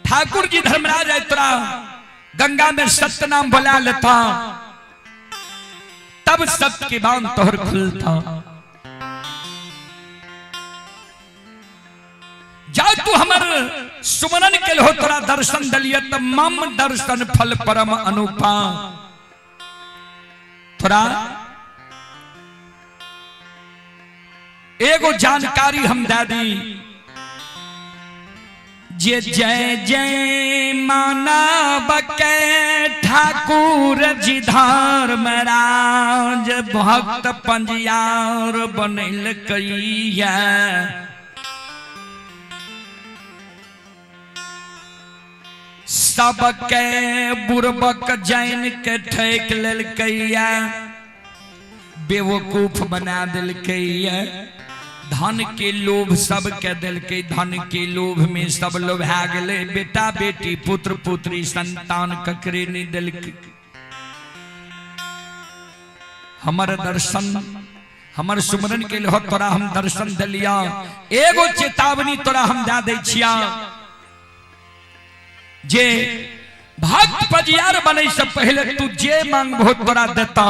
ठाकुर जी धर्मराज है तोरा गंगा में सत्य नाम बुला लेता, तब सत्य के बांध तोहर खुलता। जा तू हमर सुमरन के हो तोरा दर्शन दलियत मम दर्शन फल परम अनुपा। तोरा एगो जानकारी हम दे दी, जे जय जय मानव के ठाकुर जी धर्मराज भक्त पंजियार बनल कैया। सबके बुरबक जैन के ठेक लेल कैया, बेवकूफ बना दिल कैया। धन के लोभ सब के दिल के, धन के लोभ में सब लोभा गए। बेटा बेटी पुत्र पुत्री संतान ककरे नहीं दिल के। हमर दर्शन हमर सुमरन के लिए तोरा हम दर्शन दिलिया। एगो चेतावनी तोरा हम दे दै छिया, जे भक्त पजियार बने से पहले तू जे मांगबो तोरा देता।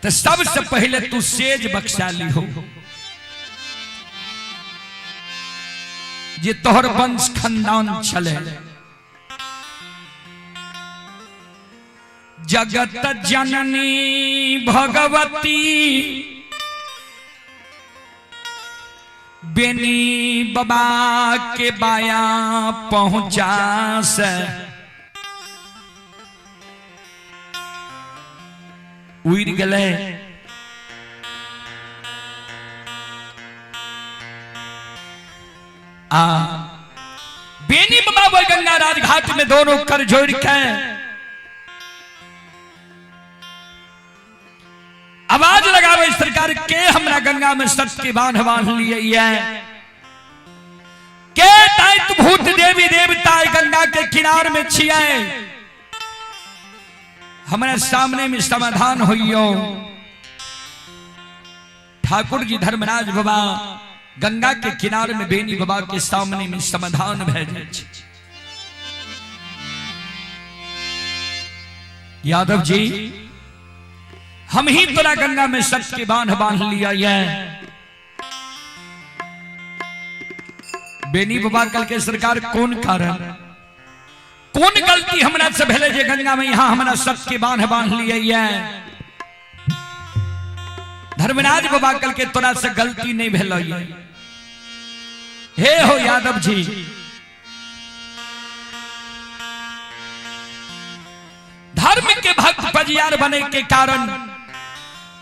तो सबसे पहले तू सेज बख्शाली हो, जे तोहर वंश खानदान चले। जगत जननी भगवती बेनी बाबा के बाया पहुंचा से उड़ गए। बेनी बाबा गंगा राजघाट में दोनों कर जोड़ के आवाज लगावे, सरकार के हमरा गंगा में सट के बांध लिए के दैत भूत देवी देवता गंगा के किनार में छिए। हमारे सामने में समाधान होइयो। ठाकुर जी धर्मराज बाबा गंगा के किनारे में बेनी बाबा के सामने में समाधान भेजे। यादव जी हम ही तोरा गंगा में सच के बांध लिया है। बेनी बाबा कल के सरकार कौन कारण कौन गलती हमरा से भेले जे गंगा में यहाँ हमरा सच के बांध लिया है। धर्मराज बाबा कल के तोरा से गलती नहीं भेल। हे हो यादव जी, धर्म के भक्त पजियार बने के कारण,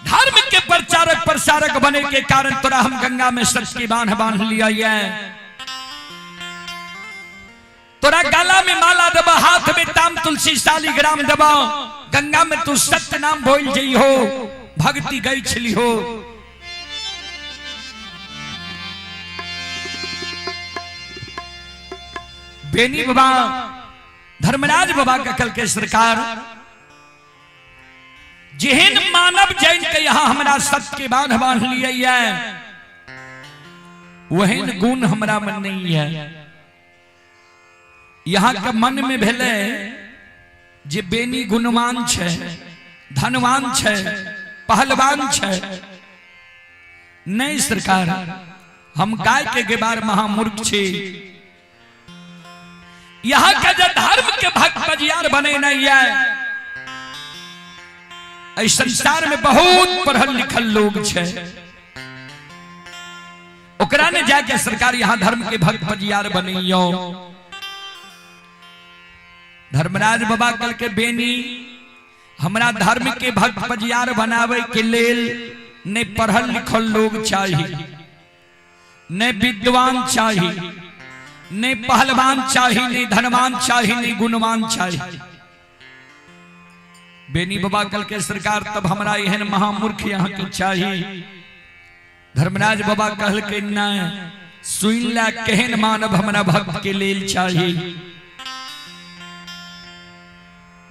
धर्म के प्रचारक प्रसारक बने के कारण तोरा हम गंगा में सच की बांध लिया है। तोरा गला में माला दबा, हाथ में ताम तुलसी शालिग्राम दबा, गंगा में तू सत्य नाम बोल जई हो, भक्ति गई छली हो। बेनी बाबा धर्मराज बाबा का कल के सरकार जेहन मानव जैन के यहाँ हमरा सत्य के बांध लिया है, वहन गुण हमरा मन नहीं है। यहाँ के मन में भेले जे बेनी गुणवान छे, धनवान छे, पहलवान छे। नहीं सरकार, हम गाय के गेबार महामूर्ख छे। यहाँ का जो धर्म के भक्त पजियार बने नहीं है। इस संसार में बहुत पढ़ल लिखल लोग छे, ओकरा ने जाके सरकार यहाँ धर्म के भक्त पजियार बनियो। धर्मराज बाबा कल के बेनी हमरा धर्म के भक्त पजियार बनावे के लेल ने पढ़ल लिखल लोग चाहिए, ने विद्वान चाहिए, ने पहलवान चाहिए, ने धनवान चाहिए, ने गुणवान चाहिए। बेनी बाबा कल के सरकार तब हमरा एहन महामूर्ख यहाँ के चाहिए। धर्मराज बाबा कहल के न सुन ला केहन मानव हमरा भक्त के लेल चाहिए।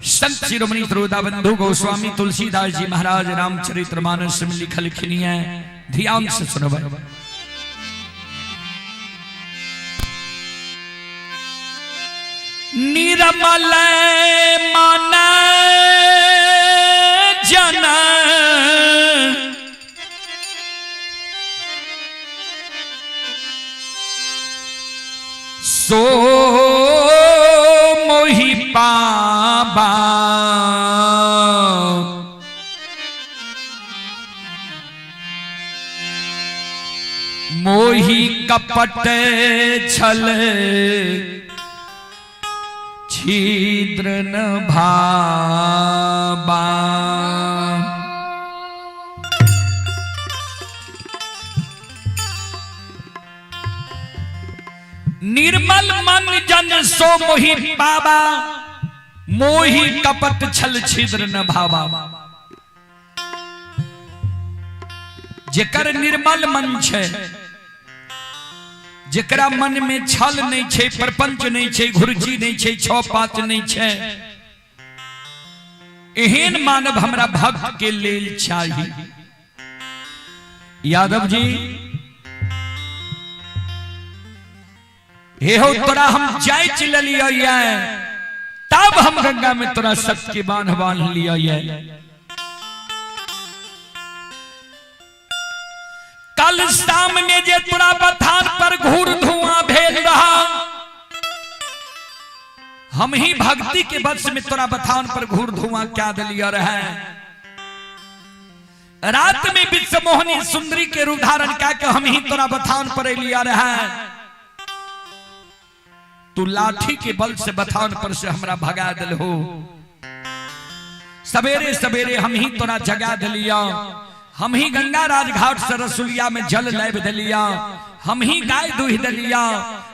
संत शिरोमणि सरोदाबंधु गोस्वामी तुलसीदास जी महाराज रामचरितमानस में लिखल खिनिया, ध्यान से सुनो। निर्मल मन जन सो मोहि पाबा मोहि कपट छल छिद्र न भाबा। निर्मल मन जन सो मोहि पाबा मोहि कपट छल छिद्र न भाबा। जेकर निर्मल मन छे, जेकरा मन में छल नहीं छे, प्रपंच नहीं छे, घुर्जी नहीं छे, छो पात नहीं छे, एहन मानव हमरा भक्त के लेल चाहिए। यादव जी हे हो तोरा हम जांच लिया तब हम गंगा में तोरा सत्य के बांध लिया। कल शाम में जे तोरा बथान पर घूर धुआं भेल रहा, हम ही भक्ति के वश में तोरा बथान पर घूर धुआं क्या दिलिया रहे। रात में विश्व मोहनी सुंदरी के रूप धारण करके हम ही तोरा बथान पर लिया रहे। तू लाठी के बल से बथान पर से हमरा भगा दिल हो। सवेरे सवेरे हम ही तोरा जगा दिलिया। हम ही गंगा राजघाट से रसुलिया में जल लेब दिलिया। हम ही गाय दूध दिलिया।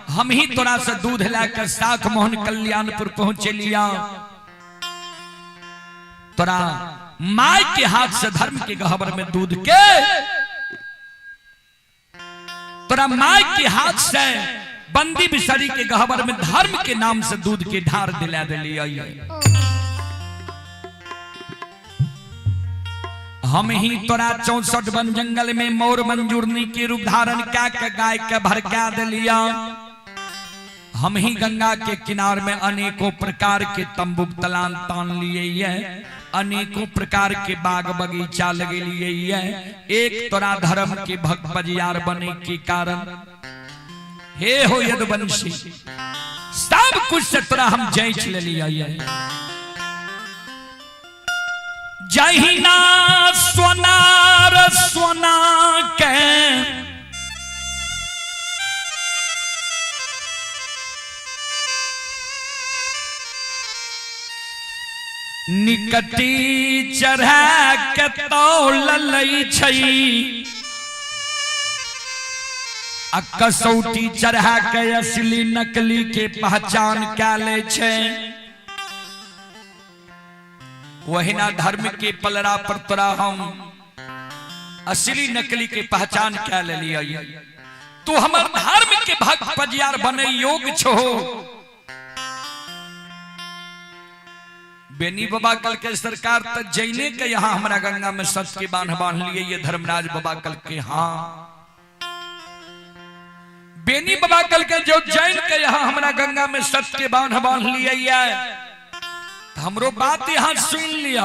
हम ही तोरा से दूध लेकर साख मोहन कल्याणपुर पहुंचे लिया। तोरा माय के हाथ से धर्म के गहवर में दूध के, तोरा माय के हाथ से बंदी बिसरी के गहवर में धर्म के नाम से दूध के ढार दिला दिलिया। हम ही तोरा 64 वन जंगल में मोर मंजूरनी के रूप धारण के गाय के भड़का दिलिया। हम ही गंगा के किनार में अनेकों प्रकार के तंबू तलान तान लिए, अनेकों प्रकार के बाग बगीचा लगे लिए। एक तोरा धर्म के भक्त बजियार बने के कारण हे हो यदुवंशी सब कुछ से तोरा हम जांच ले लिया। जहिना सोनार सोना के निकटी चढ़ा के तौल लई छई, कसौटी चढ़ा के असली नकली के पहचान क्या ले छे। वही ना धर्म के पलड़ा पर तोरा हम असली नकली के पहचान क्या ले लिया। तू हमार धर्म के भक्त पजियार बने योग छो। बेनी बाबा कल के सरकार तक जैने के यहाँ हमारा गंगा में सच के बांध लिए। ये धर्मराज बाबा कल के हाँ बेनी बाबा कल के जो जैन के यहाँ हमारा गंगा में सच के बांध लिए। हमरो बात यहाँ सुन लिया।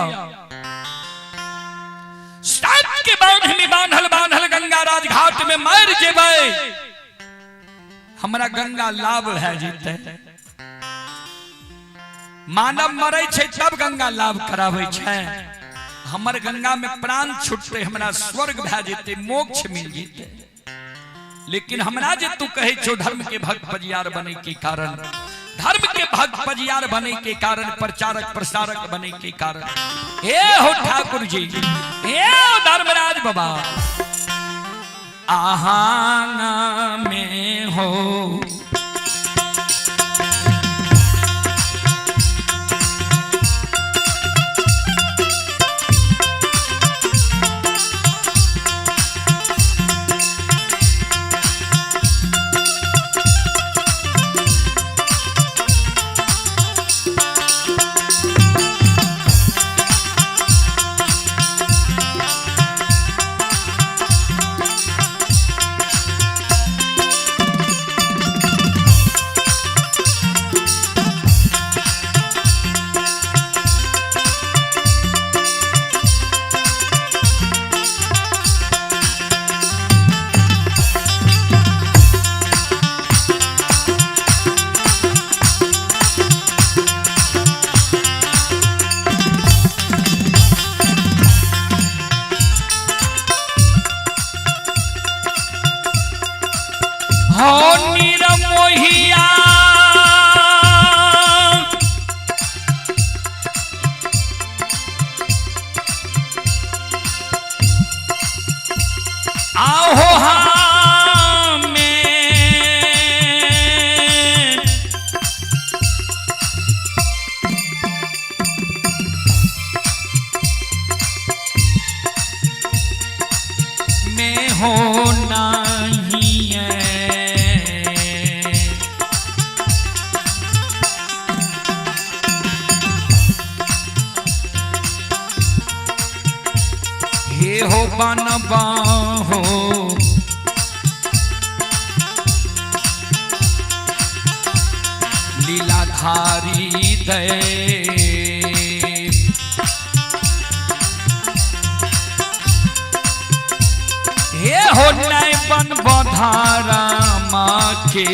सच के बांधल गंगा राजघाट में मर जेबे हमरा गंगा लाभ है जीते। मानव मरे छे तब गंगा लाभ करावे छे। हमर गंगा में प्राण छूटते हमरा स्वर्ग भे जेते, मोक्ष मिल जेते। लेकिन हमरा जे तू कहे छो धर्म के भक्त पजियार बने के कारण, धर्म के भक्त पजियार बने के कारण, प्रचारक प्रसारक बने के कारण, हे हो ठाकुर जी, हे हो धर्मराज बाबा आहाना में हो। बनबा हो लीलाधारी दे हे हो नहीं बनबा धारा माँ के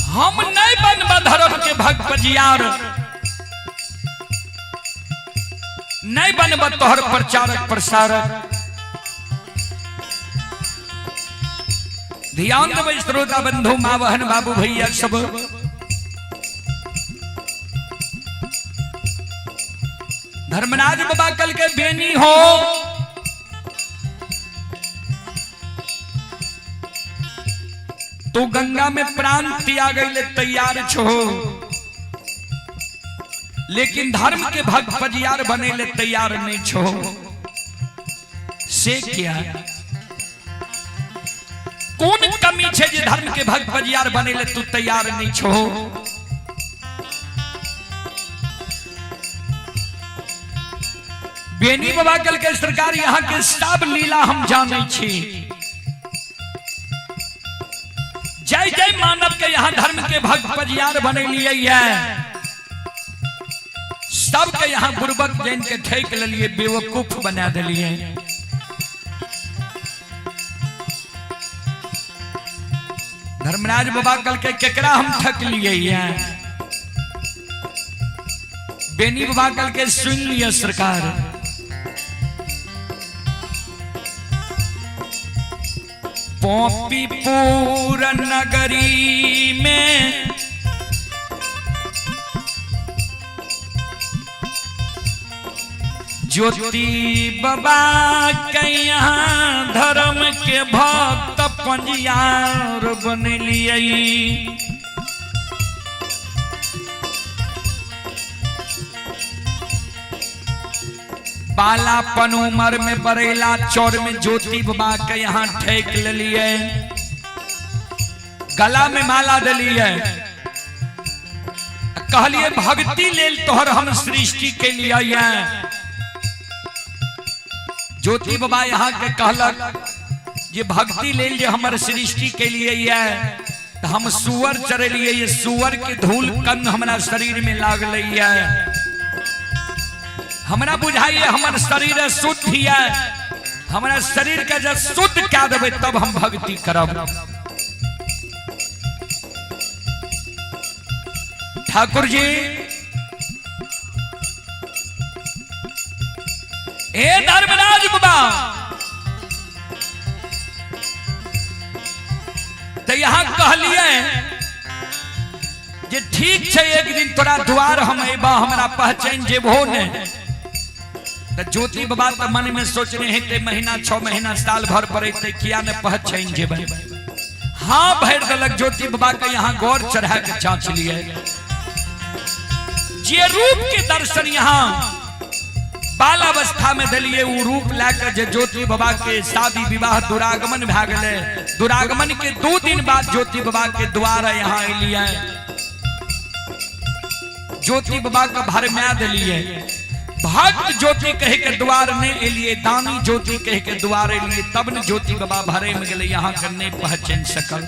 हम नहीं बनबा धर्म के भक्त पजियार नहीं बनबा तोहर प्रचारक प्रसारक। ध्यान देव श्रोता बंधु माँ बहन बाबू भैया सब धर्मराज बाबा कल के बेनी हो तो गंगा में प्राण त्याग ले तैयार छो, लेकिन धर्म के भक्त पजियार बने ले तैयार नहीं छो। से क्या कौन कमी छे जे धर्म के भक्त पजियार बने ले तू तैयार नहीं छो। बेनी बाबा कल के सरकार यहाँ के सब लीला हम जाने छी। जय जय मानव के यहाँ धर्म के भक्त पजियार बने लिए सबके यहाँ बुर्बक जैन के ठेक लिए बेवकूफ बना दिलिए। धर्मराज बाबा कल के केकरा हम ठक लिए बेनी बाबा कल के सुन लिया सरकार। पोपीपुर नगरी में ज्योति बाबा के यहाँ धर्म के भक्त पजियार बन लिए। बालापन उमर में बरेला चौर में ज्योति बाबा के यहाँ ठेक ले लिए, गला में माला दलिए, कहलिए भक्ति लेल तोहर हम सृष्टि के लिए। ज्योति बाबा यहाँ के कहलक जे भक्ति लेल जे हमर सृष्टि के लिए तो हम सुअर चरलिए, ये सुअर के धूल कन हमारा शरीर में लागल है। हमरा बुझाइए हमर शरीर शुद्ध है, हमारा शरीर के जब शुद्ध क्या देवे तब हम भक्ति करब। ठाकुर जी ए धर्मराज बाबा ते यहाँ कहलिए जे ठीक है एक दिन तोरा द्वार हम अबा हमरा पहचान जेबो ने। तो ज्योति बाबा तो मन में सोच रहे हैं ते महीना 6 महीना साल भर पर किया न पहचान जेबे। हाँ भर दलक ज्योति बाबा के यहाँ गौर चढ़ा के जांच लिए जे रूप के दर्शन यहाँ बाल अवस्था में दिलिए। वो रूप लेकर जे ज्योति बाबा के शादी विवाह दुरागमन भा गए। दुरागमन के 2 दिन बाद ज्योति बाबा के द्वार यहाँ अलिए। ज्योति बाबा का भरम्या दिलिए। भक्त ज्योति कहे के द्वार ने एलिए, दानी ज्योति कहे के द्वार एलिए। तब न ज्योति बाबा भरे में गए यहाँ करने पहचान सकल।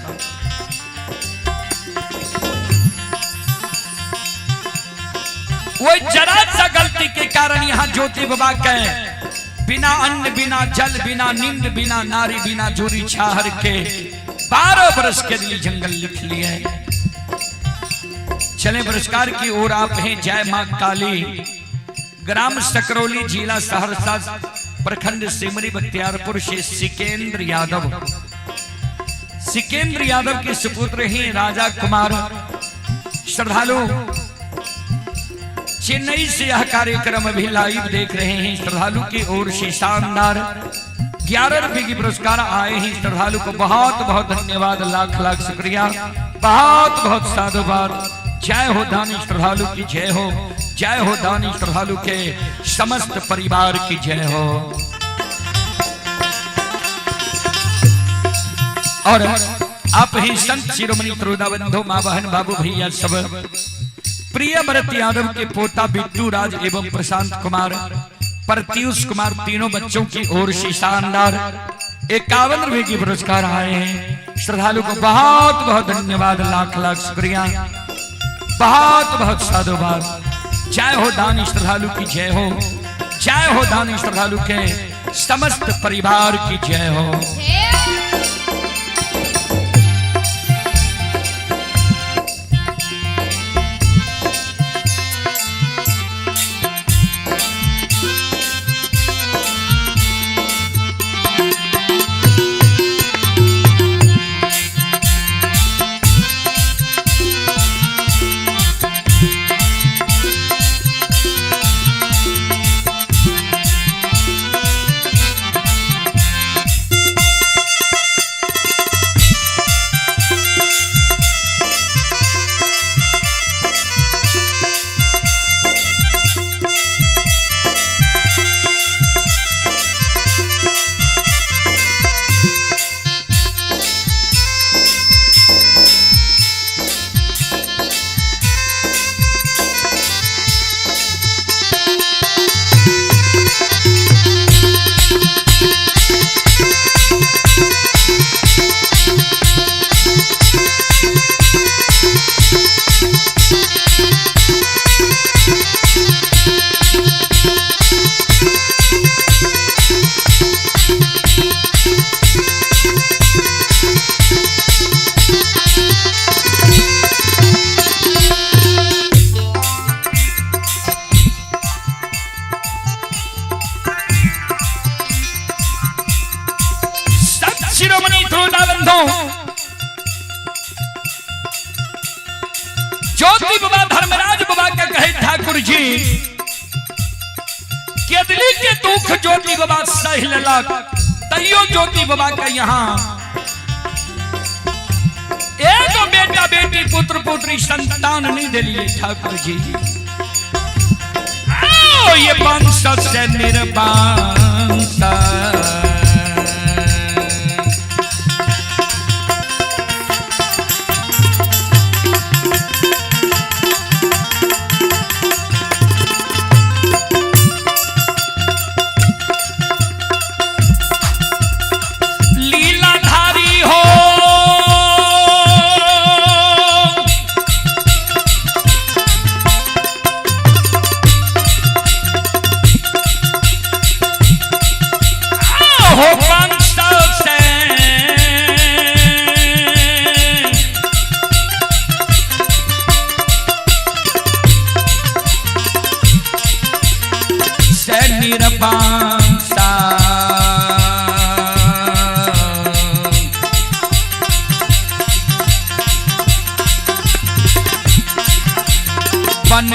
वो जरा सा गलती के कारण यहाँ ज्योति बाबा के बिना अन्न बिना जल बिना नींद बिना नारी बिना जोरी छाहर के 12 वर्ष के लिए जंगल लिख लिए। चले पुरस्कार की ओर आप हैं। जय मां काली, ग्राम सकरौली, जिला सहरसा, प्रखंड सिमरी बख्तियारपुर से सिकेंद्र यादव। सिकेंद्र यादव के सुपुत्र हैं राजा कुमार। श्रद्धालु चेन्नई से यह कार्यक्रम अभी लाइव देख रहे हैं। श्रद्धालु की ओर से शानदार 11 रुपए की पुरस्कार आए हैं। श्रद्धालु को बहुत बहुत धन्यवाद, लाख लाख शुक्रिया, बहुत बहुत साधुवाद। जय हो दानी श्रद्धालु की जय हो, जय हो दानी श्रद्धालु के समस्त परिवार की जय हो। और आप ही संत शिरोमणि त्रोदाबंधु माँ बहन बाबू भैया सब प्रिय भरत यादव के पोता बिट्टू राज एवं प्रशांत कुमार, प्रत्युष कुमार, तीनों बच्चों की ओर से शानदार 51 रुपए की पुरस्कार आए हैं। श्रद्धालु को बहुत बहुत धन्यवाद, लाख लाख शुक्रिया, बहुत बहुत साधुवाद। जय हो दानी श्रद्धालु की जय हो, जय हो दानी श्रद्धालु के समस्त परिवार की जय हो। ज्योति बाबा धर्मराज बाबा का कहे ठाकुर जी केदली के दुख ज्योति बाबा सह लेलक, तैयो ज्योति बाबा का यहाँ एगो बेटा बेटी पुत्र पुत्री संतान नहीं दिलिए ठाकुर जी। आओ ये वंश से निर्वंश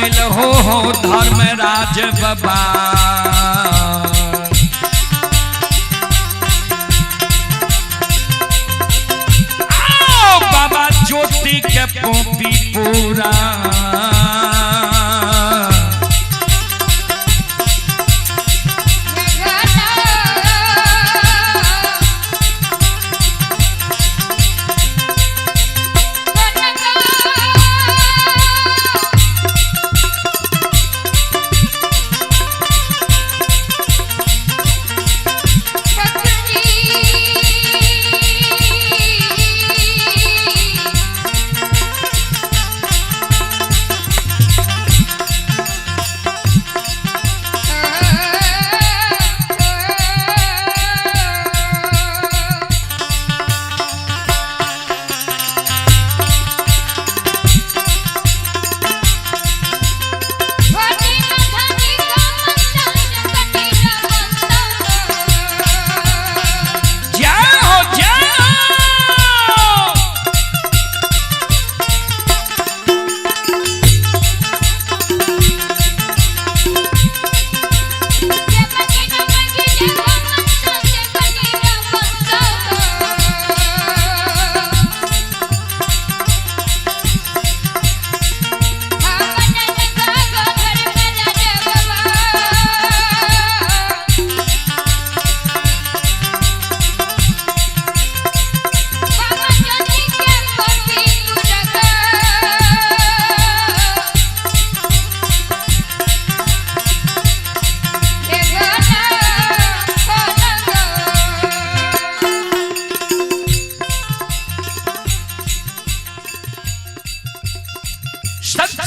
बनेल हो धर्मराज बाबा। आओ बाबा ज्योति के पोपी पूरा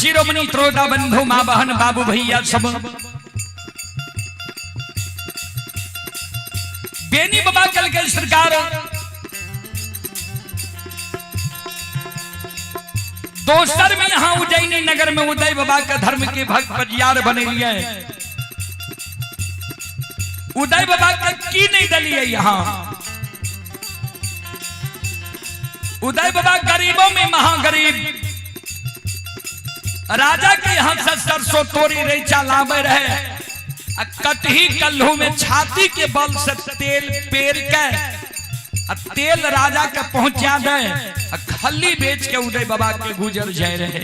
शिरोमणि त्रोटा बंधु मां बहन बाबू भैया सब बेनी बाबा कल के सरकार दोस्तर में यहाँ उज्जैनी नगर में उदय बाबा का धर्म के भक्त पजियार बने लिए उदय बाबा का की नहीं दलिए यहाँ उदय बाबा गरीबों में महागरीब राजा के यहाँ से सरसों तोरी रेचा लावे रहे कटही कल्हू में छाती के बल से तेल पेर के तेल राजा के पहुंचा दे खली बेच के उदय बाबा के गुजर जाए रहे।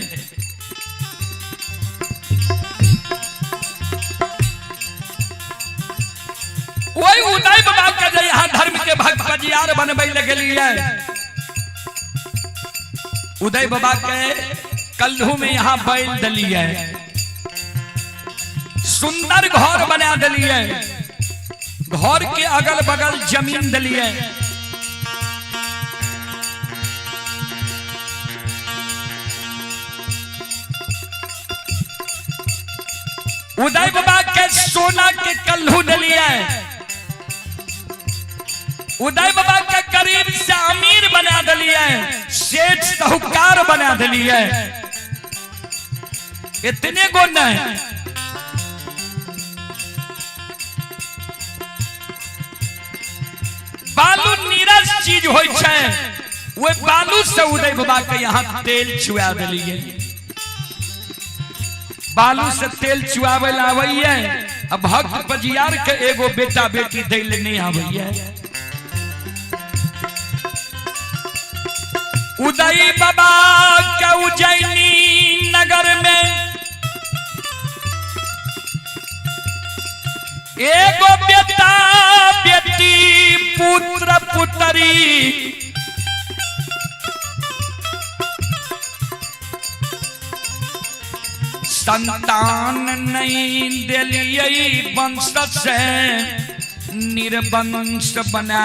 वही उदय बाबा के यहाँ धर्म के भक्त पजियार बनबे लगे उदय बाबा के कल्हू में यहाँ बैल दली है सुंदर घर बना दली है घर के अगल बगल जमीन दली है उदय बाबा के सोना के कल्हू दली है उदय बाबा के करीब से अमीर बना दली है सेठ साहूकार बना दली है इतने गुण है बालू नीरस चीज होय छै वो बालू से उदय बाबा के यहाँ तेल चुआ दिलिए बालू से तेल चुआवे आवे अब भक्त पजियार के एगो बेटा बेटी दिल नहीं आवे उदय बाबा के उज्जैनी नगर में एगो बेटा बेटी पुत्र पुत्री संतान नहीं दिलिए वंश से निर्वंश बना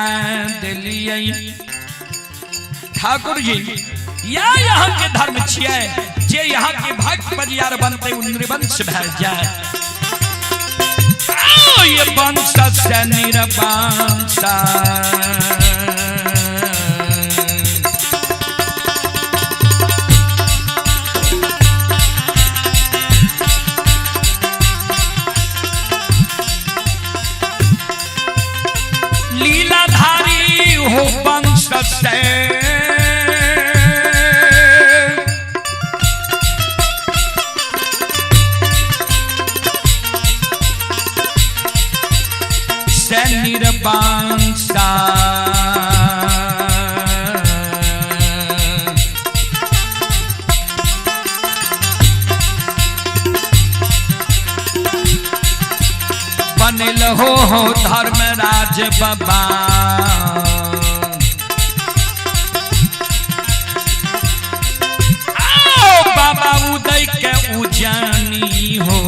दिलिए। ठाकुर जी या यहाँ के धर्म छिए जे यहाँ के भक्त पजियार बनते निर्वंश भए जाए ये वंश से निर्वंश लीलाधारी हो वंश से निरबांसा बनल हो धर्मराज बाबा बाबा उदय के उजानी हो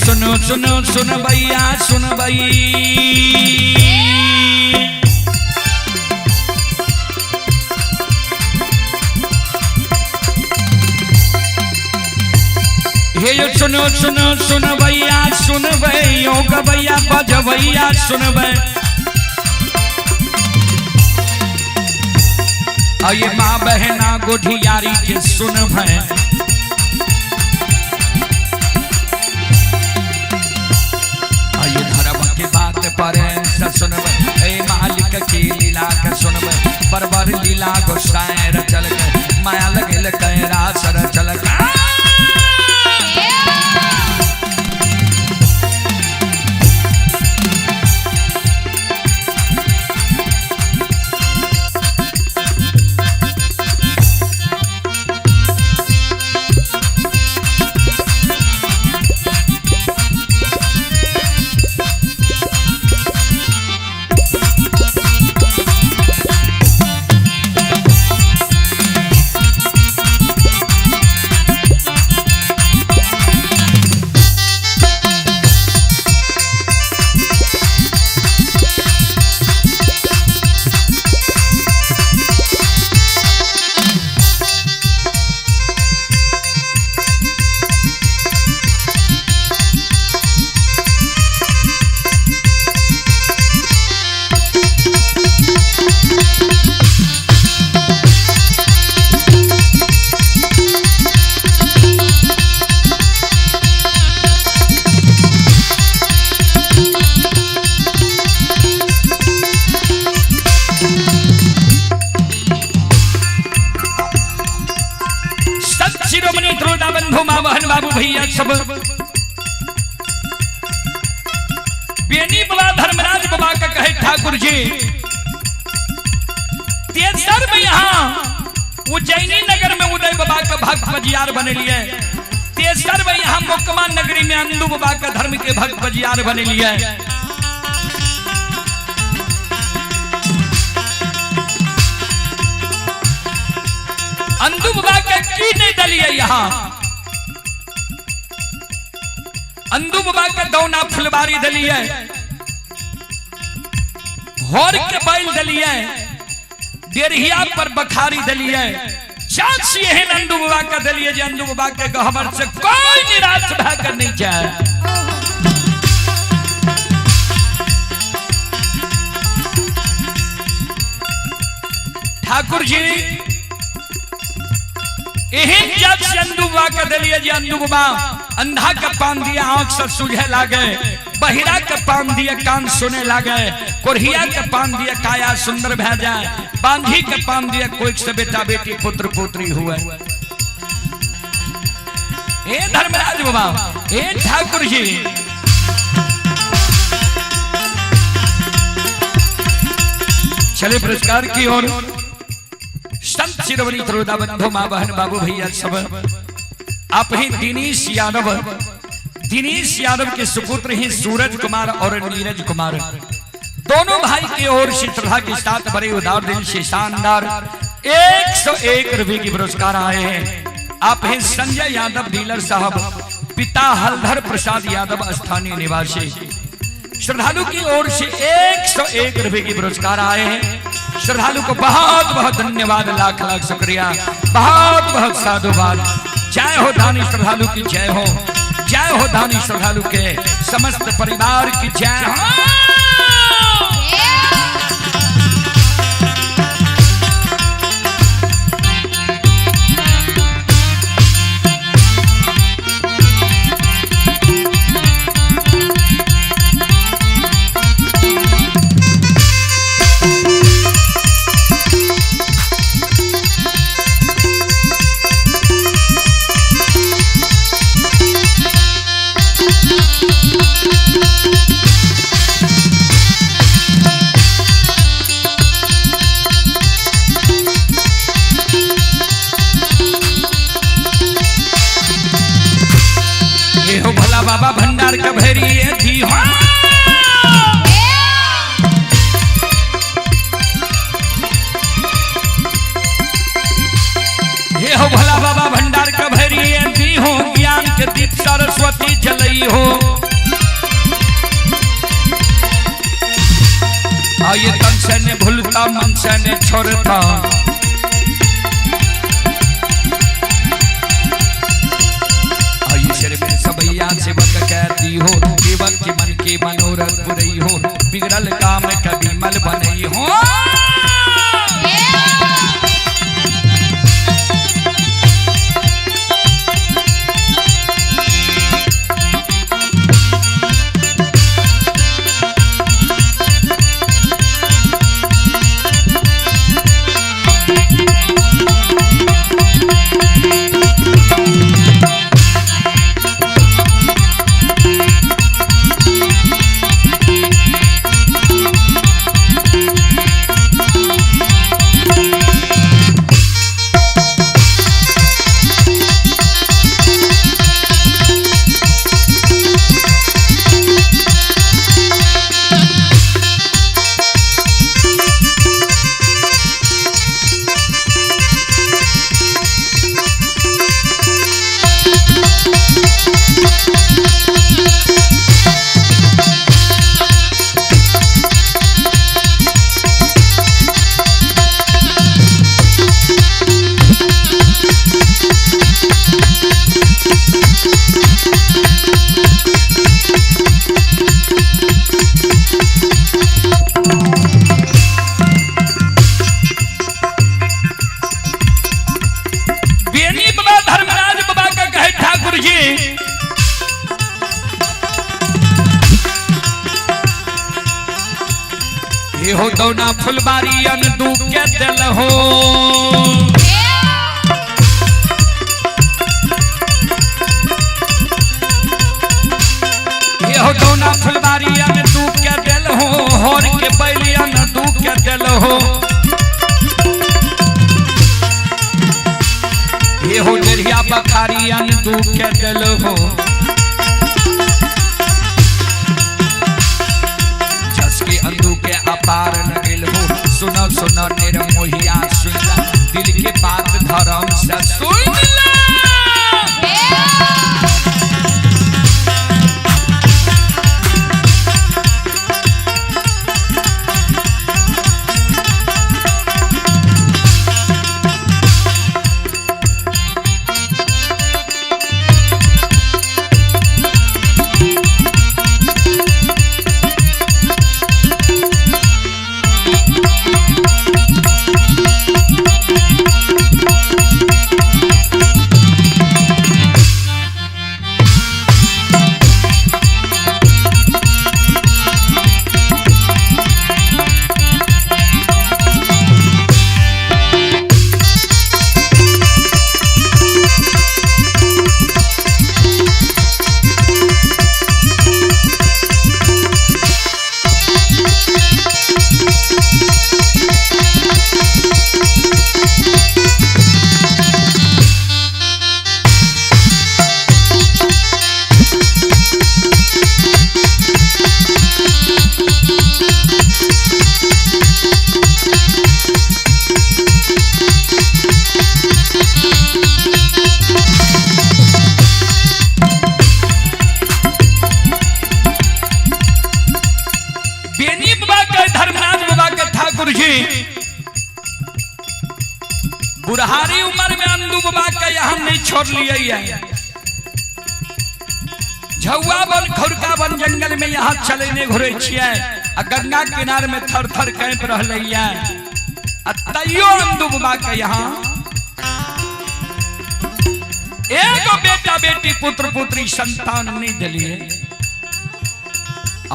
सुनो सुनो सुन भैया सुन भई हे सुनो सुनो सुन भैया सुन भई ओ भैया बज भैया सुन भई आइए माँ बहना गोठियारी के सुन भई पर सुनब मालिक की लीला के सुनब बरबर लीला गोसाई रचल माया लगल कैरा सर चल बाबू भैया सब बेनी बाबा धर्मराज बाबा का कहे ठाकुर जी तेसर में यहाँ उज्जैनी नगर में उदय बाबा का भक्त बजियार बने लिए तेसर में यहाँ मोकमा नगरी में अंदू बाबा का धर्म के भक्त बजियार बने लिए अंदू बाबा का की नहीं दलिए यहाँ अंदू बाबा का दौना फुलबारी दली है होर के बैल दली है डेरहिया पर बखारी दली है चाची है नंदू बाबा का दलिए जे नंदू बाबा के हमर से कोई निराश भाकर नहीं जाए। ठाकुर जी एहन जब से नंदू बाबा का दलिए जे नंदू बाबा अंधा का पान दिया आंख से सूझे लागे, बहिरा के पान दिया कान सुने लागे, कोरिया के पान दिया काया सुंदर भै जाए, बांधी के पान दिया कोई से बेटा बेटी पुत्र पुत्री हुए। ए धर्मराज बाबा, ए ठाकुर जी चले पुरस्कार की ओर। संत शिरोमणि त्रोदा बंधु मां बहन बाबू भैया सब आप ही दिनेश यादव के सुपुत्र हैं सूरज कुमार और नीरज कुमार, दोनों भाई की ओर से श्रद्धा के साथ बड़े उदार दिल से शानदार 101 रुपए की पुरस्कार आए हैं। आप हैं संजय यादव डीलर साहब, पिता हलधर प्रसाद यादव स्थानीय निवासी। श्रद्धालु की ओर से 101 रुपए की पुरस्कार आए हैं। श्रद्धालु को बहुत बहुत धन्यवाद, लाख लाख शुक्रिया, बहुत बहुत साधुवाद। जय हो दानी श्रद्धालु की जय हो, जय हो दानी श्रद्धालु के समस्त परिवार की जय हो। बाबा भंडार का भैरी थी हो, हे हो भला बाबा भंडार का भैरी थी हो, ज्ञान के दीप सरस्वती जलई हो। आइए तन से ने भूलता मन से ने छोड़ता, सबैया सेवक कहती हो, सेवक के मन के मनोरथ पुरई हो, बिगड़ल काम कभी मल बनई हो। हो दौना फुलबारी अनदू के दिल हो, ये हो दौना फुलबारी अनदू के दिल हो, होर के बैली अनदू के दिल हो। ये हो डेरिया बखारी अनदू के दिल हो, अंधु के अपार नगिल हो। सुनो सुनो निर्मोहिया सुन, दिल के बात धर्म से सुन ला। अंदू बाबा का यहाँ नहीं छोड़ लिया है। झुआ बन खुरका बन जंगल में यहाँ चले ने घुरे छिए गंगा किनारे में थर थर कैंप रह लिया तैयो अंदू बाबा का यहाँ एगो बेटा बेटी पुत्र पुत्री संतान नहीं दिलिए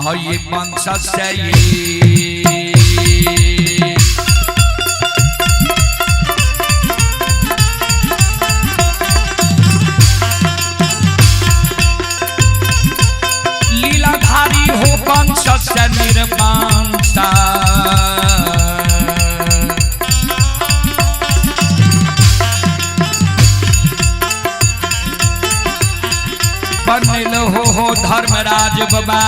और ये वंश से ये लीलाधारी हो वंश से निर्मांसा बनल हो धर्मराज बाबा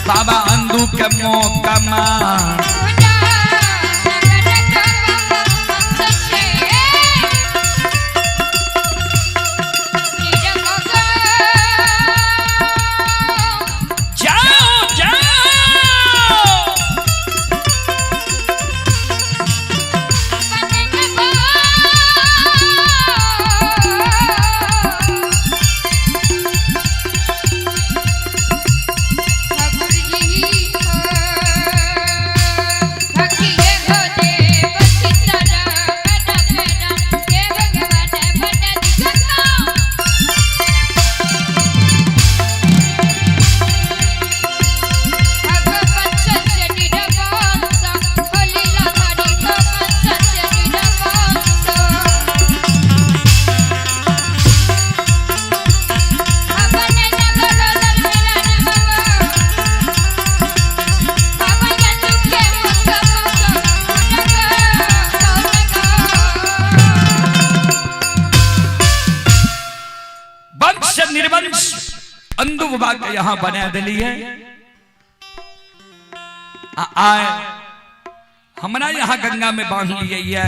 बाबा अंदू के मौका मां अंदू बाबा के यहाँ बना दिलिए आए हमारा यहाँ गंगा में बांध लिए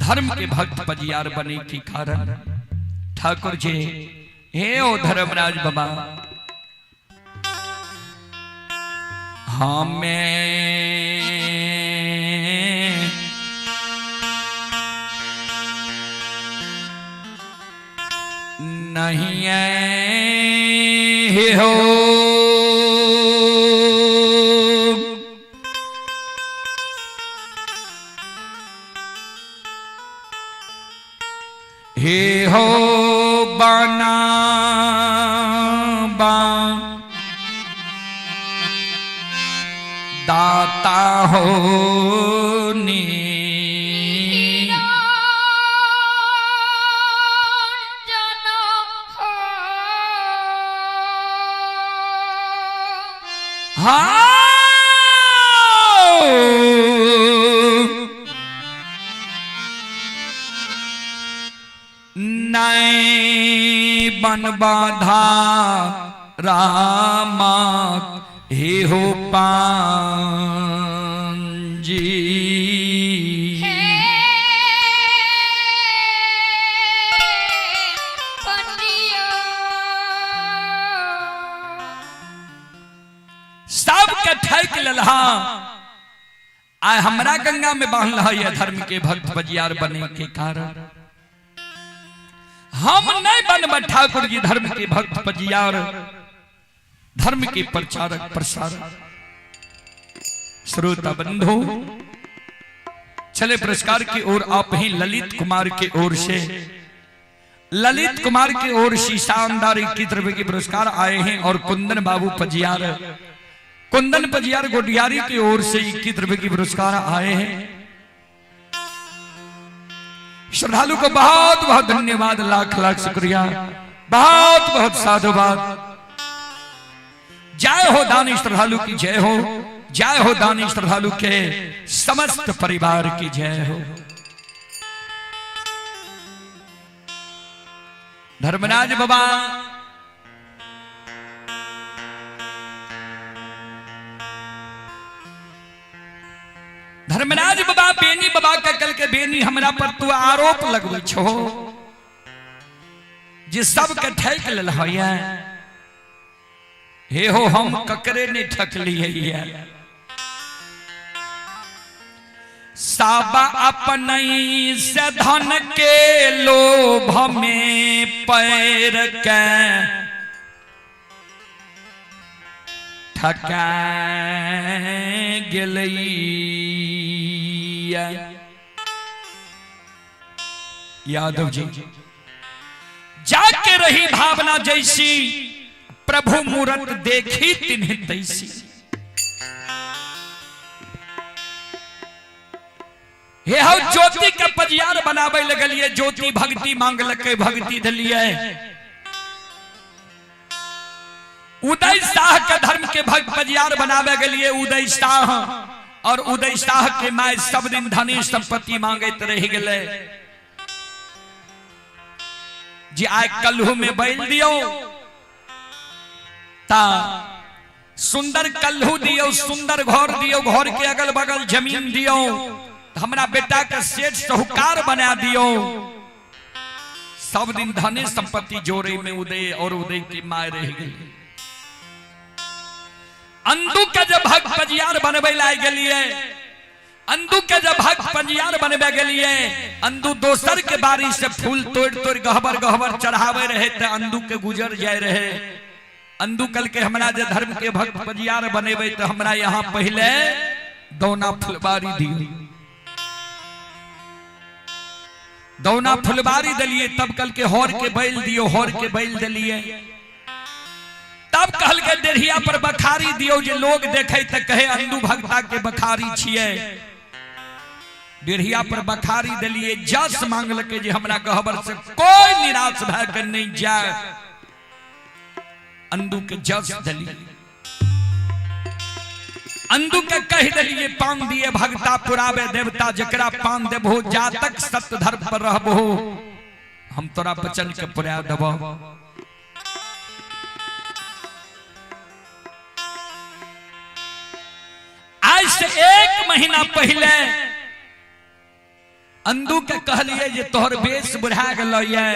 धर्म के भक्त पजियार बने के कारण ठाकुर जी हे ओ धर्मराज बाबा हमें नहीं है हो हे हो बना बा दाता हो नी नए बन बाधा रामा हे हो पांजी सब के ठेक लल्हा आय हमरा गंगा में बांध रहा है धर्म के भक्त बजियार बने के कारण हम नहीं बनब ठाकुर जी धर्म के भक्त बजियार धर्म के प्रचारक प्रसारक श्रोता बंधु चले पुरस्कार की ओर आप ही ललित कुमार की ओर से ललित कुमार की ओर से शानदार 21 रुपए के पुरस्कार आए हैं और कुंदन बाबू पजियार कुंदन पजियार गोडियारी की ओर से 21 रुपए की पुरस्कार आए हैं। श्रद्धालु को बहुत बहुत धन्यवाद लाख लाख शुक्रिया बहुत बहुत साधुवाद। जय हो दानी श्रद्धालु की जय हो दानी श्रद्धालु के समस्त परिवार की जय हो। धर्मराज बाबा धर्मराज बाबा बेनी बाबा का कल के बेनी हमरा पर तू आरोप लगवे छो जे सब के ठेक लेल है हे हो हम ककरे ने ठक लिए सब अपनई से धन के लोभ में पैर के ठका गेलैया। यादव जी जाके रही भावना जैसी, प्रभु मूरत देखी तिन्हें तैसी। हे हो ज्योति के पजियार बनावे लगलिए, ज्योति भक्ति मांगलके भक्ति दिलिए। उदय शाह के धर्म के भक्त पजियार बनावे गलिए उदय शाह, और उदय शाह के माय सब दिन धनी संपत्ति मांगत रह गए। जी आय कल्हू में बैल दियो ता सुंदर कल्हू दियो, सुंदर घर दियो, घर के अगल बगल जमीन दियो, हमरा बेटा के सेठ साहूकार बना दियो। सब दिन धने संपत्ति जोड़े में उदय और उदय की माय रह गई। अंधु के जब भक्त पजियार बनबे ला गलिए, अंधु के जब भक्त पजियार बनबे गलिए, अंधु दोसर के बारी से फूल तोड़ तोड़ गहबर गहबर चढ़ावे रहे थे, अंधु के गुजर जाए रहे। अंधु कल के हमरा जे धर्म के भक्त पजियार बनेबे तो हमरा यहाँ पहले दौना फुलबारी दियो, दौना फुलबारी दिलिए। तब कल के हौर के बैल दियो, हौर के बैल दिलिए। तब कहल के देरिया पर बखारी दियो, जे लोग देखे तो कहे अंधु भक्ता के बखारी छिए। डेढ़िया पर बखारी दिलिए, जस मांगल के जे हमरा गहबर से कोई निराश भय कर नहीं जाए। अंधु के जस दिलिए, अंधु के कह दिलिए पान दिए भक्ता पुरावे देवता, जकरा पान देबो जातक सत्य धर्म पर रहबो, हम तोरा बचन के पुरा देबो। आज से 1 महीना पहले अंधु के कहलिए जे तोहर बेस बुढ़ा गलो ये,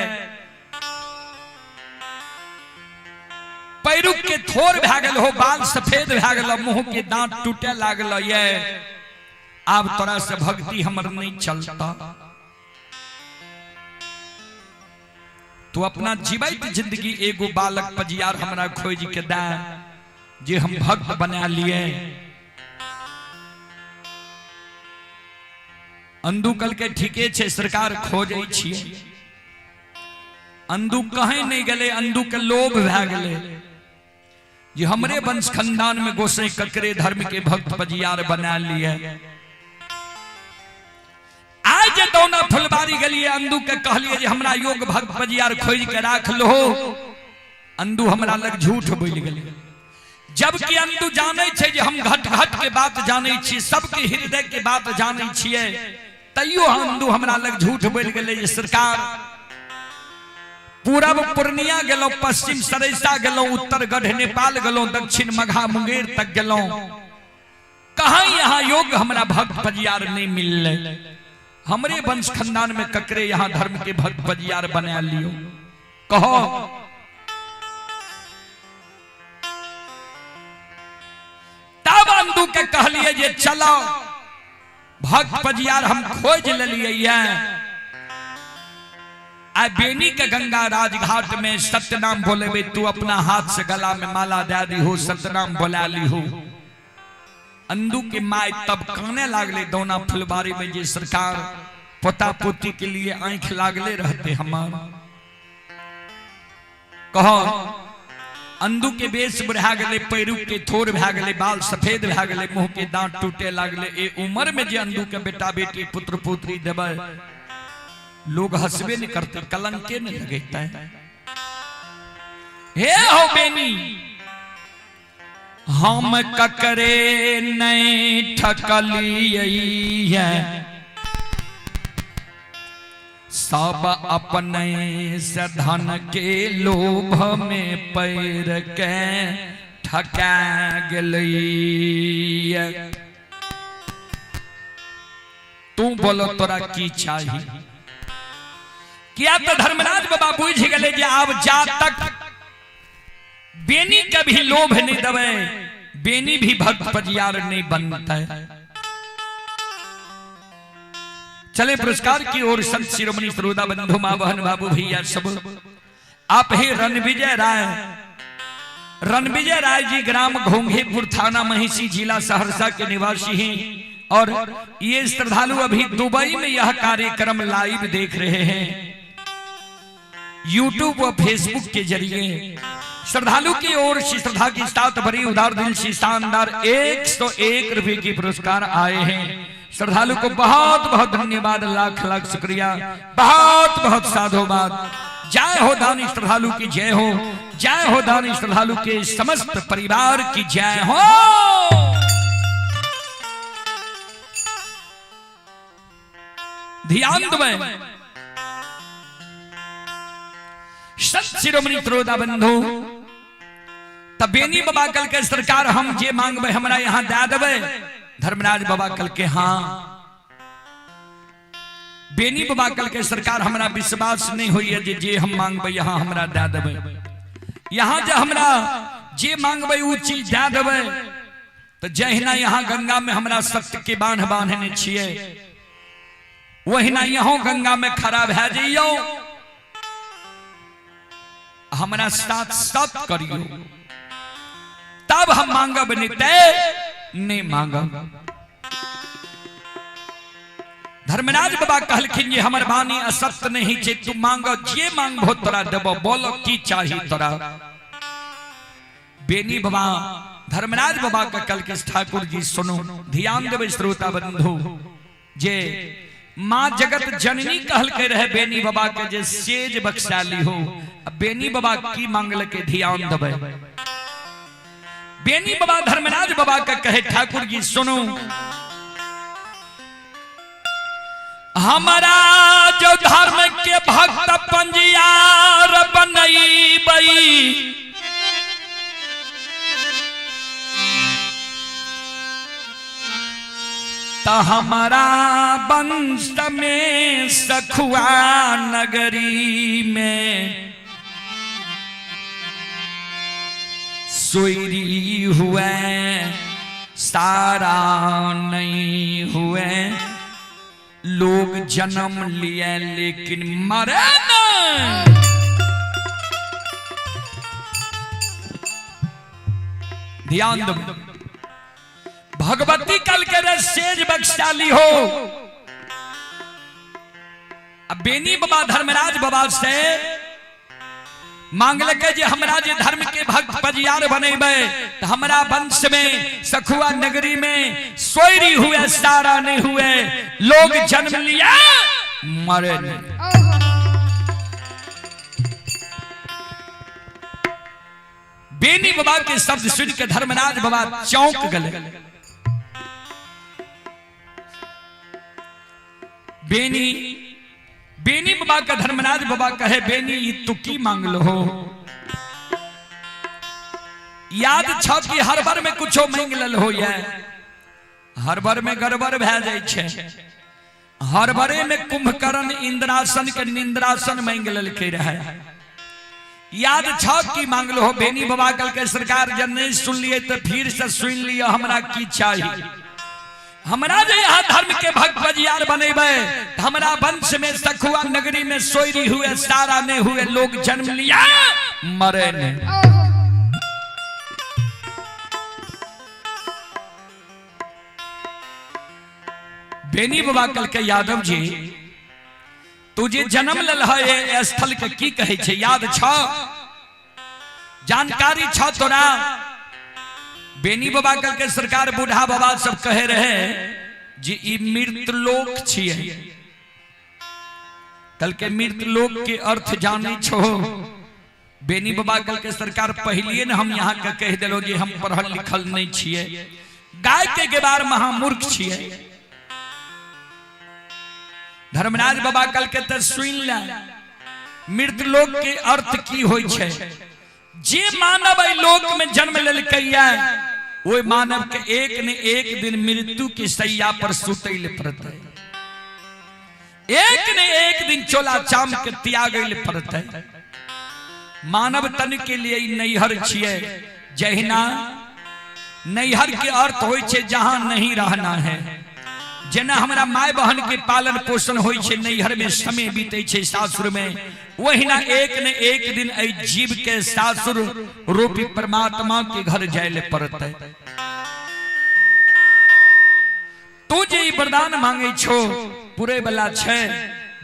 पैरुक के थोर भे गल हो, बाल सफेद भे गल, मुंह के दांत टूटे लागल ये, अब तोरा से भक्ति हमर नहीं चलता। तू अपना जीवित जिंदगी एगो बालक पजियार हमरा खोज के दा, जे हम भक्त बना लिए। अंधु कल के ठीके छे, सरकार खोजे छिए। अंधु कहीं नहीं गले, अंधु के लोभ भे गले जे हमरे वंश खानदान में गोसाई ककरे धर्म के भक्त पजियार बना लिए। आज दौना फुलबारी गलिए, अंधु के कहलिए जे हमरा योग भक्त पजियार खोज के राख लो। अंधु हमरा लग झूठ बोल गले, जबकि अंधु जाने छे जे हम घट घट के बात जाने छी, सबके हृदय के बात जाने छिए। तैयो अंधु हमरा लग झूठ बोल गले जे सरकार पूरब पूर्णिया गेलो, पश्चिम सरेसा गेलो, उत्तर गढ़ नेपाल गेलो, दक्षिण मघा मुंगेर तक गेलो, कहां यहाँ योग हमरा भक्त पजियार नहीं मिलले। हमरे वंश खानदान में ककरे यहाँ धर्म के भक्त पजियार बना लियो, कहो। तब अंधु के कहलिए जे चलो भक्त पजियार हम खोज लिये। आ बेनी के गंगा राजघाट में सत्यनाम बोले, तू अपना हाथ से गला में माला दे दी हो, सत्यनाम बोला ली हो। अंधु के माय तब काने लागले दौना फुलबारी में, जे सरकार पोता पोती के लिए आंख लागले रहते हमार, कहो। अंधु के बेस बुढ़ा गले, पैरू के थोर भे गले, बाल सफेद भे गले, मुंह के दांत टूटे लागले। ए उम्र में जे अंधु के बेटा बेटी पुत्र पुत्री देवे, लोग हंसबे नहीं करते, कलंके नहीं लगता है। हे हो बेनी हम ककरे नहीं ठकलिए, सब अपने से धन के लोभ में पैर के ठका गेलिए। तू बोलो तोरा की चाहिए? क्या तो धर्मराज बाबा बुझ गए जे अब जा तक बेनी का भी लोभ नहीं दबे, बेनी भी भक्त पजियार नहीं बनता है। चले पुरस्कार की ओर संत शिरोमणि सरोदा बंधु मां बहन बाबू भैया सब। आप ही रणविजय राय जी ग्राम घोंघेपुर थाना महिषी जिला सहरसा के निवासी हैं और ये श्रद्धालु अभी दुबई में यह कार्यक्रम लाइव देख रहे हैं यूट्यूब व फेसबुक के जरिए। श्रद्धालु की ओर से श्रद्धा की साथ भरी उदार दिल से शानदार 101 रुपए की पुरस्कार आए हैं। श्रद्धालु को बहुत बहुत धन्यवाद, लाख लाख शुक्रिया, बहुत बहुत साधुवाद। जय हो दानी श्रद्धालु की जय हो, जय हो दानी श्रद्धालु के समस्त परिवार की जय हो। ध्यान दें संत शिरोमणि सरोदा बंधु तब बेनी बाबा कल के सरकार हम जे मांगबे हमरा यहाँ दे देबे। धर्मराज बाबा कल के हाँ बेनी बाबा कल के सरकार हमरा विश्वास नहीं हुई है जे हम मांगबे यहाँ हमरा दे देबे। यहाँ जे हमरा जे मांगबे वो चीज दे देबे तो जहिना यहाँ गंगा में हमरा सत्य के बांध बांधने छिए वहिना यहाँ गंगा में खड़ा भे जइयो हमरा साथ सत करियो तब हम मांगब नहीं मांगब। धर्मराज बाबा कहलखिन ये हमर बानी असत्य नहीं छे, तू मांगो जे मांगबो तोरा देबो, बोलो की चाहिए तोरा। बेनी बाबा धर्मराज बाबा का कल के ठाकुर जी सुनो ध्यान देवे श्रोता बंधु जे माँ जगत जननी कहल के रहे बेनी बाबा के जे सेज बख्शाली हो। अब बेनी बाबा की मांगल के ध्यान देवे। बेनी बाबा धर्मराज बाबा का कहे ठाकुर जी सुनो हमारा जो धर्म के भक्त पंजियार बनई बई तो हमारा वंश में सखुआ नगरी में सोयरी हुए सारा नहीं हुए लोग जन्म लिए लेकिन मरे न। ध्यान दो भगवती कल के रे सेज बख्शाली हो। अब बेनी बाबा धर्मराज बाबा से मांग लगे जे हमरा जे धर्म के भक्त पजियार बनेबे तो हमरा वंश में सखुआ नगरी में सोयरी हुए सारा नहीं हुए लोग जन्म लिया मरे नहीं। बेनी बाबा के शब्द सुन के धर्मराज बाबा चौंक गए। बेनी बाबा का धर्मराज बाबा कहे बेनी तू की मांग लो हो। याद छ कि हर बार में कुछो मांग लेल हो ये हर बार में गड़बड़ भे जाय छे। हर बारे में कुंभकर्ण इंद्रासन के निंद्रासन मांग लेल के रहे। याद छ कि मांग लो हो। बेनी बाबा कल के सरकार जब नहीं सुन लिए तो फिर से सुन लियो हमरा की चाहिए। हमरा जे यहाँ धर्म के भक्त पजियार बनेबे हमरा वंश में सखुआ नगरी में सोयरी हुए सारा नहीं हुए लोग जन्म लिया मरे नहीं। बेनी बाबा कल के यादव जी तुझे जन्म लेल है स्थल के की कहे छे याद छ जानकारी छ तोरा। बेनी बाबा कल के सरकार बूढ़ा बाबा सब कहे रहे जी ई मृतलोक छिए। कल के मृतलोक के अर्थ जाने छो। बेनी बाबा कल के सरकार पहलिए ने हम यहाँ के कह दिलो जी हम पढ़ल लिखल नहीं छिए गाय के गेबार महामूर्ख छिए। धर्मराज बाबा कल के तो सुन ले मृतलोक के अर्थ की होय छे। जे मानव एहि लोक में जन्म लेलकैया वो मानव के एक न एक दिन मृत्यु की सैया पर सुतैल पड़ते। एक न एक दिन चोला चाम के त्यागैल पड़ते। मानव तन के लिए नैहर छिए। जहिना नैहर के अर्थ होय छे जहां नहीं रहना है। जेना हमरा माय बहन के पालन पोषण होई छे, नैहर में समय बीते छे सासुर में, वही ना एक न एक दिन ऐ जीव के सासुर रूपी परमात्मा के घर जाए पड़ते। तू जे वरदान मांगे छो पूरे वाला छे।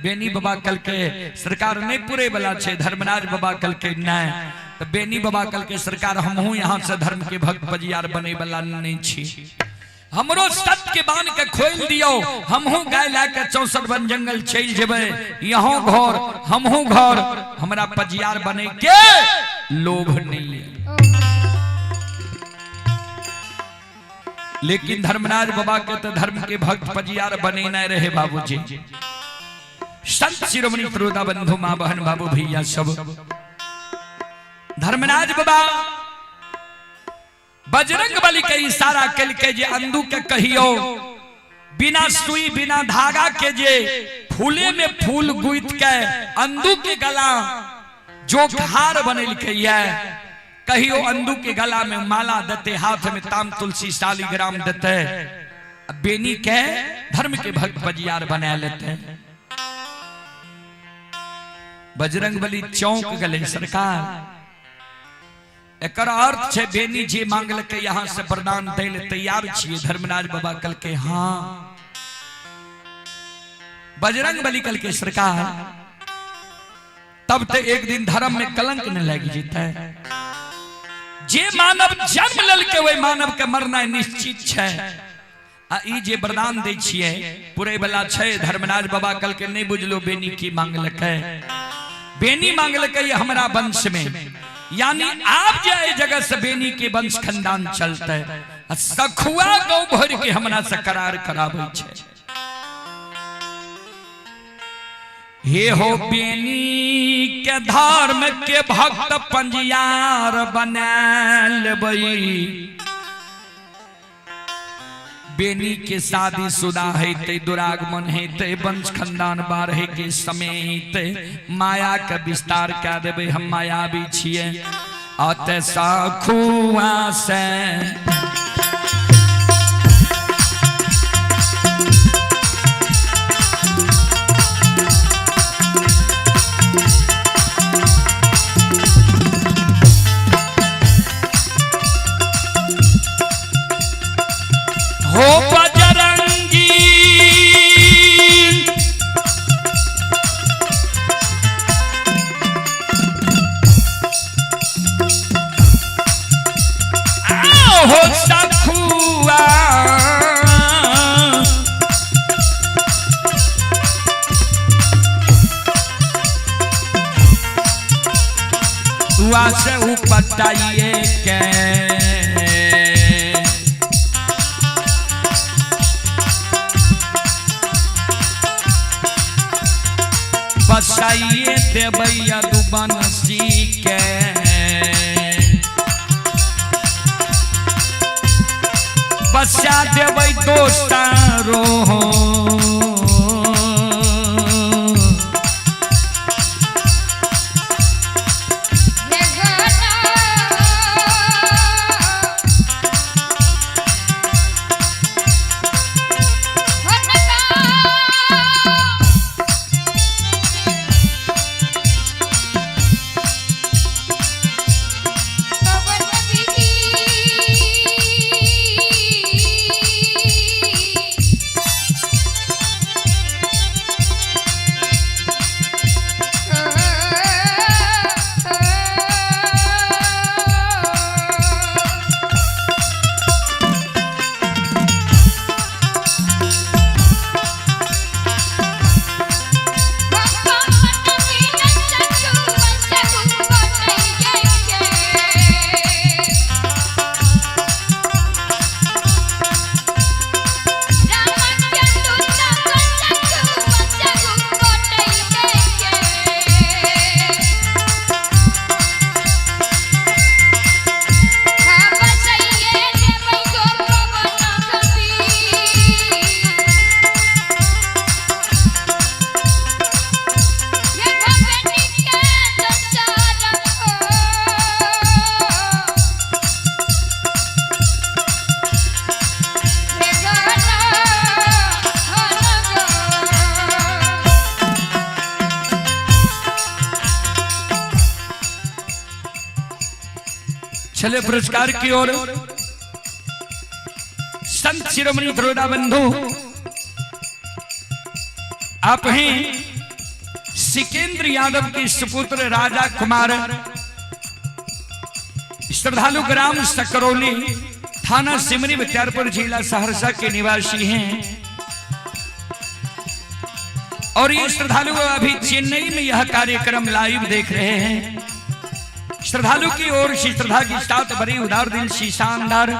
बेनी बाबा कल के सरकार नहीं पूरे वाला छे, धर्मराज बाबा कल के नहीं, तो बेनी बाबा कल के सरकार हमहू यहाँ से धर्म के भक्त बजियार बने वाला नहीं छी। हमरो सत्य के बांध के खोल दियो, हमहू गाय लाके 64 वन जंगल चल जेबे, यहाँ घर हमहू घर, हमरा पजियार बने के लोभ नहीं है। लेकिन धर्मराज बाबा के तो धर्म के भक्त पजियार बने न रहे बाबूजी। संत शिरोमणि त्रोदा बंधु मां बहन बाबू भैया सब धर्मराज बाबा बजरंग बली के इशारा कल के जे अंधु के कहियो, बिना सुई बिना धागा के जे फूले में फूल गुथ के अंधु के गला जो हार बनल के कहियो अंधु के गला में माला देते, हाथ में ताम तुलसी शालिग्राम देते, बेनी के धर्म के भक्त बजियार बना लेते। बजरंग बली चौंक गले, सरकार एकर अर्थ छे बेनी जे मांगल के यहाँ से वरदान देले तैयार छिए। धर्मराज बाबा कल के हाँ। बजरंग बली कल के सरकार तब ते एक दिन धर्म में कलंक न लग जीता है। जे मानव जन्म लेल के वही मानव के मरना निश्चित छे। आ ई जे वरदान दे छिए पूरे वाला छे। धर्मराज बाबा कल के नहीं बुझलो बेनी की मांगल के, बेनी मांगल के हमरा वंश में, यानी आप जे जगह से बेनी के वंश खानदान चलते, सखुआ गौ भर के हमरा से करार करावे छे। हे हो बेनी के धर्म के भक्त पंजियार बनाल बई, बेनी के शादी शुदा है ते दुरागमन है ते वंश खानदान बार है के समय ते माया के विस्तार क्या देवे। हम माया भी छिए अते सखुआ से हो बजरंगी हो सखुआ हुआ से उपटाइए के बसाइए देवैया दुबनसी के, बसा देवै दोस्तारो चले पुरस्कार की ओर। संत शिरोमणि दरोदा बंधु आप हैं सिकेंद्र यादव के सुपुत्र राजा कुमार, श्रद्धालु ग्राम सकरौली, थाना सिमरी, बख्तियारपुर जिला सहरसा के निवासी हैं। और ये श्रद्धालु अभी चेन्नई में यह कार्यक्रम लाइव देख रहे हैं। श्रद्धालु की ओर से श्रद्धा की साथ बड़ी उदार दिल से शानदार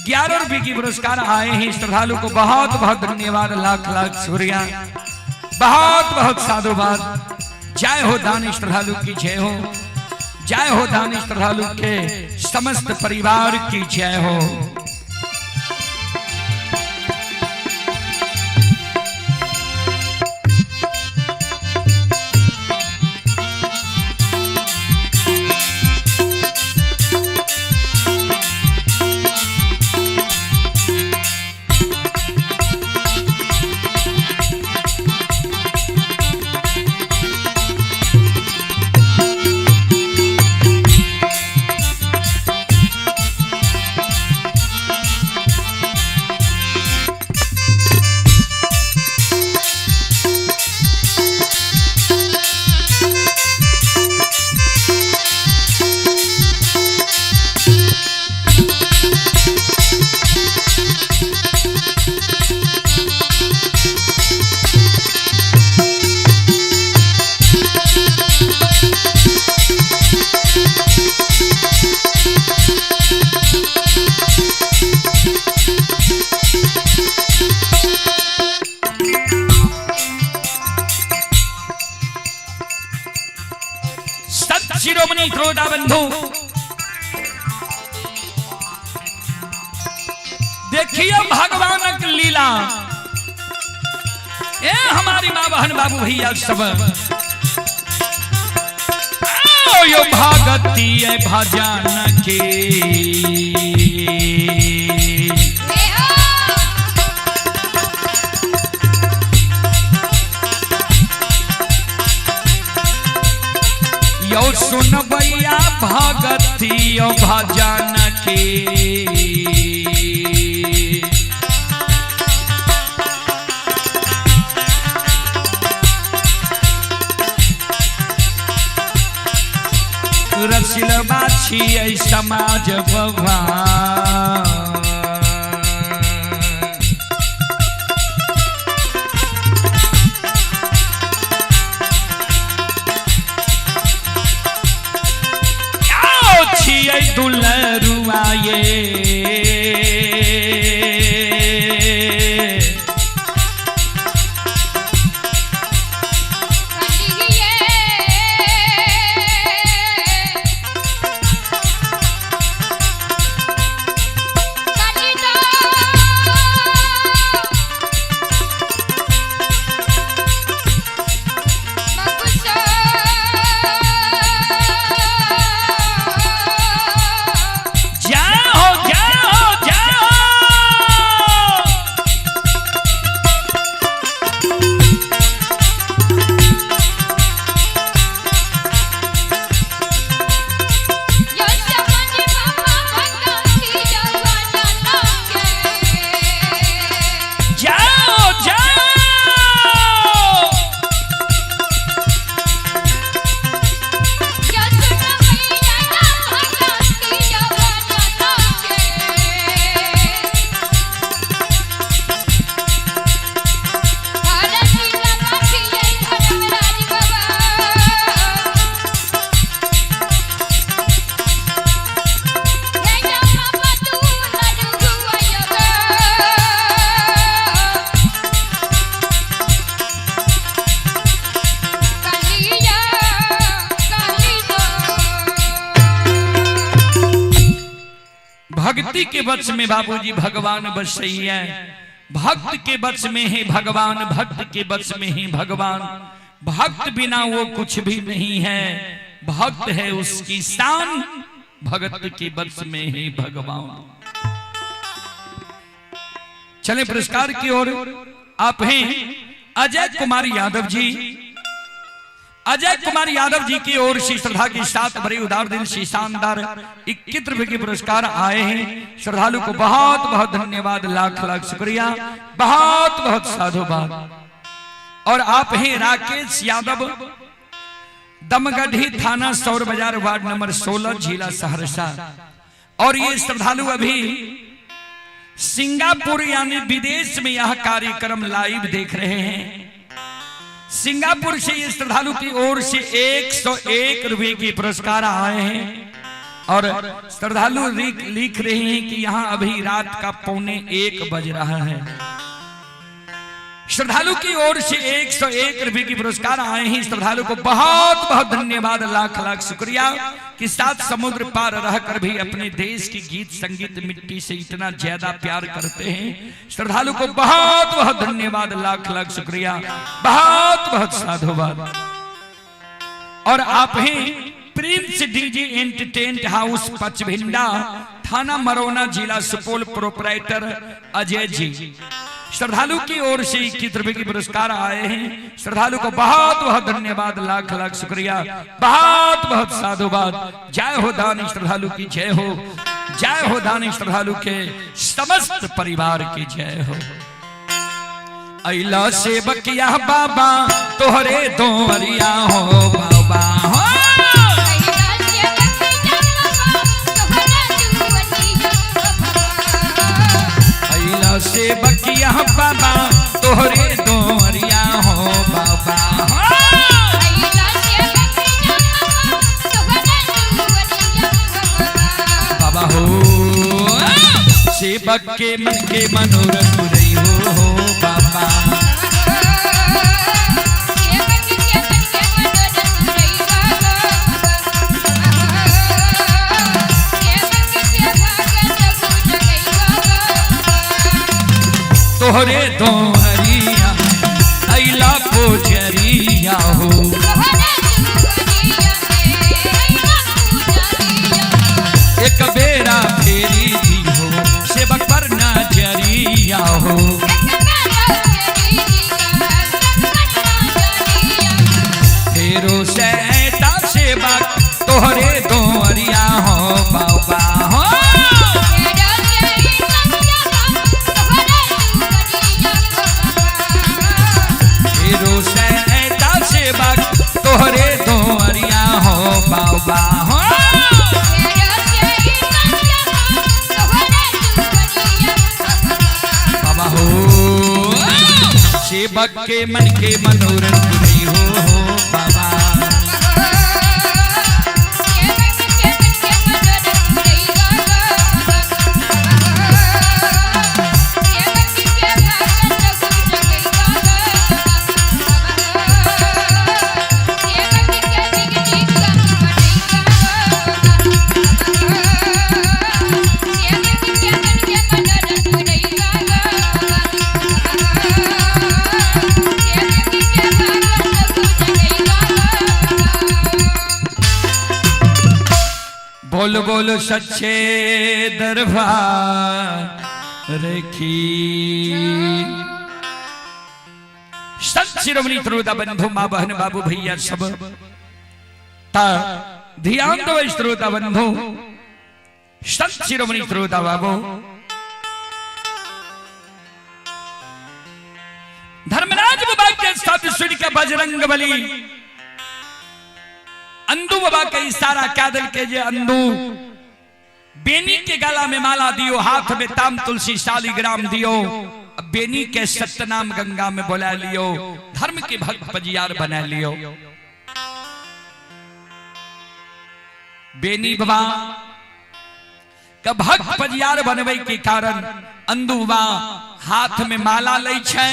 11 रुपए की पुरस्कार आए हैं। श्रद्धालु को बहुत बहुत धन्यवाद, लाख लाख शुक्रिया, बहुत बहुत साधुवाद। जय हो दानी श्रद्धालु की जय हो, जय हो दानी श्रद्धालु के समस्त परिवार की जय हो। शिरोमणि दरोदा बंधु देखिए भगवान की लीला। ए हमारी माँ बहन बाबू भैया सब यो भागती है भजन की, यो सुन भैया भगती यो भजन की। रसिल बाछी समाज भगवान, दुलरुआए भक्ति के वश में बाबूजी भगवान बस रही है। भक्त के वश में है भगवान, भक्त के वश में है भगवान। भक्त बिना वो कुछ भी नहीं है, भक्त है उसकी शान, भक्त के वश में है भगवान। चले पुरस्कार की ओर। आप हैं अजय कुमार यादव जी, अजय कुमार यादव जी की ओर से श्रद्धा के साथ बड़े उदार दिल से शानदार 21 रुपए के पुरस्कार आए हैं। श्रद्धालु को बहुत बहुत धन्यवाद, लाख लाख शुक्रिया, बहुत बहुत साधुवाद। और आप हैं राकेश यादव, दमगढ़ी थाना सौर बाजार वार्ड नंबर 16 जिला सहरसा। और ये श्रद्धालु अभी सिंगापुर यानी विदेश में यह कार्यक्रम लाइव देख रहे हैं। सिंगापुर से ये श्रद्धालु की ओर से 101 रुपए के पुरस्कार आए हैं। और श्रद्धालु लिख रहे हैं कि यहाँ अभी रात का 1:45 बज रहा है। श्रद्धालु की ओर से 101 रुपए की पुरस्कार आए हैं। श्रद्धालु को बहुत बहुत धन्यवाद, लाख लाख शुक्रिया कि सात समुद्र पार रहकर भी अपने देश की गीत संगीत मिट्टी से इतना ज्यादा प्यार करते हैं। श्रद्धालु को बहुत बहुत धन्यवाद, लाख लाख शुक्रिया, बहुत बहुत साधुवाद। और आप हैं Prince DJ entertainment house Pachbhinda, थाना मरौना, जिला सुपौल, प्रोपराइटर अजय जी। श्रद्धालु की ओर से 21 रुपए के पुरस्कार आए हैं। श्रद्धालु को बहुत बहुत धन्यवाद, लाख लाख शुक्रिया, बहुत बहुत साधुवाद। जय हो दानी श्रद्धालु की जय हो, जय हो दानी श्रद्धालु के समस्त परिवार की जय हो। अइला सेवकिया बाबा तोहरे दोहरिया हो बाबा हो। से बकिया बाबा तोहरे दोहरिया हो बाबा हो। बाबा हो सेवक के मन के मनोरथ रही हो बाबा। तोहरे दोहरिया अइला पोजरिया हो। एक बेरा फेरी दी हो सेवक पर नजरिया हो। फेरो सैता सेवक तोहरे दोहरिया हो बाबा हो। तोहरे दोहरिया हो बाबा हो। बाबा हो सेवक के मन के मनोरथ पूरी हो बाबा। बोल बोल सच्चे दरबार की। संत शिरोमणि श्रोता बंधु, माँ बहन बाबू भैया सब ध्यान दो श्रोता बंधु। संत शिरोमणि श्रोता बाबू धर्मराज बाबा के साथ सुन के बजरंग बली अंदू बाबा का इशारा क्या दिल के जे अंदू बेनी के गला में माला दियो, हाथ में ताम तुलसी शालिग्राम दियो, बेनी के सत्यनाम गंगा में बोला लियो, धर्म के भक्त पजियार बना लियो। बेनी बाबा का भक्त पजियार बनवे के कारण अंदू बाबा हाथ में माला ले छे।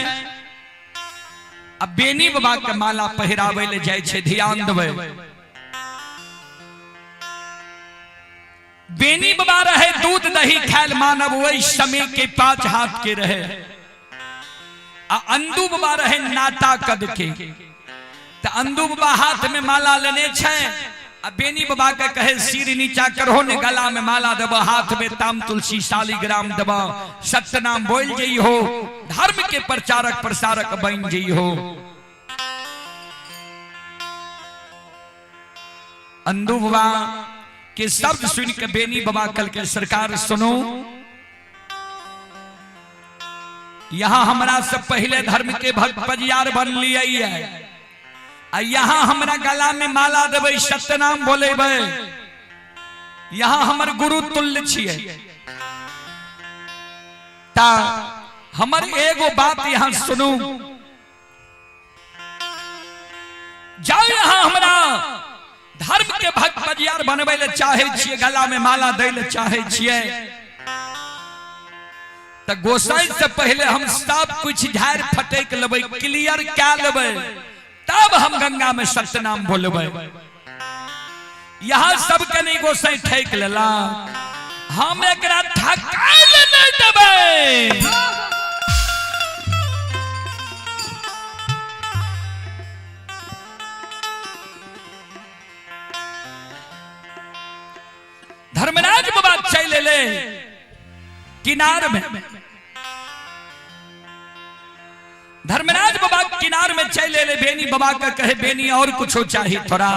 अब बेनी बाबा के माला पहिरावे ले जाए छे। ध्यान देवे बेनी बाबा रहे दूध दही खायल मानव, वही समय के 5 हाथ के रहे। अंदू बाबा रहे नाटा कद के। तो अंदू बाबा हाथ में माला लेने छे। बेनी बाबा के कहे सिर नीचा करो ने, गला में माला देव, हाथ में ताम तुलसी शालिग्राम देव, सत्यनाम बोल जई हो, धर्म के प्रचारक प्रसारक बन जई हो। अंधु बाबा के शब्द सुन के बेनी बाबा कल के सरकार सुनो, यहां हमरा से पहले धर्म के भक्त पजियार बन लिए है, यहां हमरा गला में माला देवे, सत्य नाम बोलेबे, यहां हमर गुरु तुल्य छिए। ता हमर एगो बात यहां सुनू, जाओ यहां हमरा धर्म के भक्त पजियार बनवे ले चाहे छिए, गला में माला दे ले चाहे छिए, तो गोसाई से पहले हम सब कुछ झाड़ फटेक लेबै, क्लियर क्या लेबै, तब हम गंगा में सत्य नाम बोलबै। यहां सबके नहीं गोसाई ठेक लेला, हम एकरा ठकाय नहीं देबै। धर्मराज बाबा चले ले किनार में, धर्मराज बाबा किनार में चले ले, बेनी बाबा का कहे बेनी और कुछ चाहिए थोड़ा,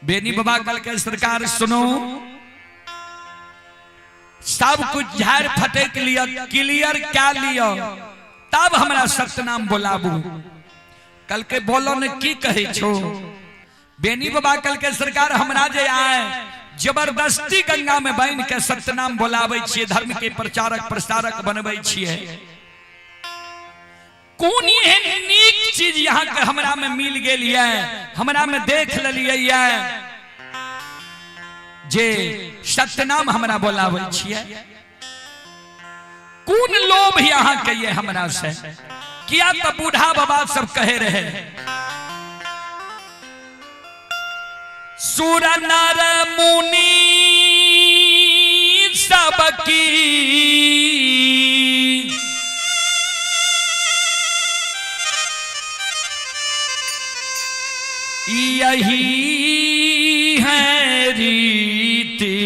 बेनी बाबा कल के सरकार सुनो, सब कुछ झाड़ फटेक लिया, क्लियर क्या लिया, तब हमरा सत्य नाम बोलाबू। कल के बोलो ने की कहे छो, बेनी बाबा कल के सरकार हमरा जे आए जबरदस्ती गंगा में बन के सत्य नाम बोलावे छिए, धर्म के प्रचारक प्रसारक बनवे छिए। कौन ये नीक चीज यहाँ के हमरा में मिल गेल है, हमरा में देख लिये है, जे सत्य नाम हमरा बोलावे छिए। कौन लोभ यहाँ के ये हमरा से किया, तो बूढ़ा बाबा सब कहे रहे, सुर नर मुनि सबकी यही है रीति,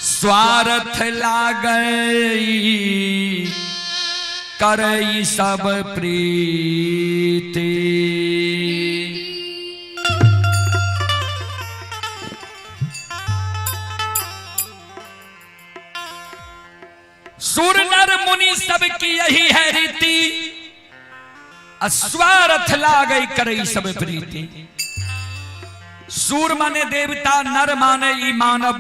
स्वार्थ लागई करई सब प्रीति। सुर नर मुनि सबकी यही है रीति, स्वार्थ लागई करई सब प्रीति। सुर माने देवता, नर माने ई मानव,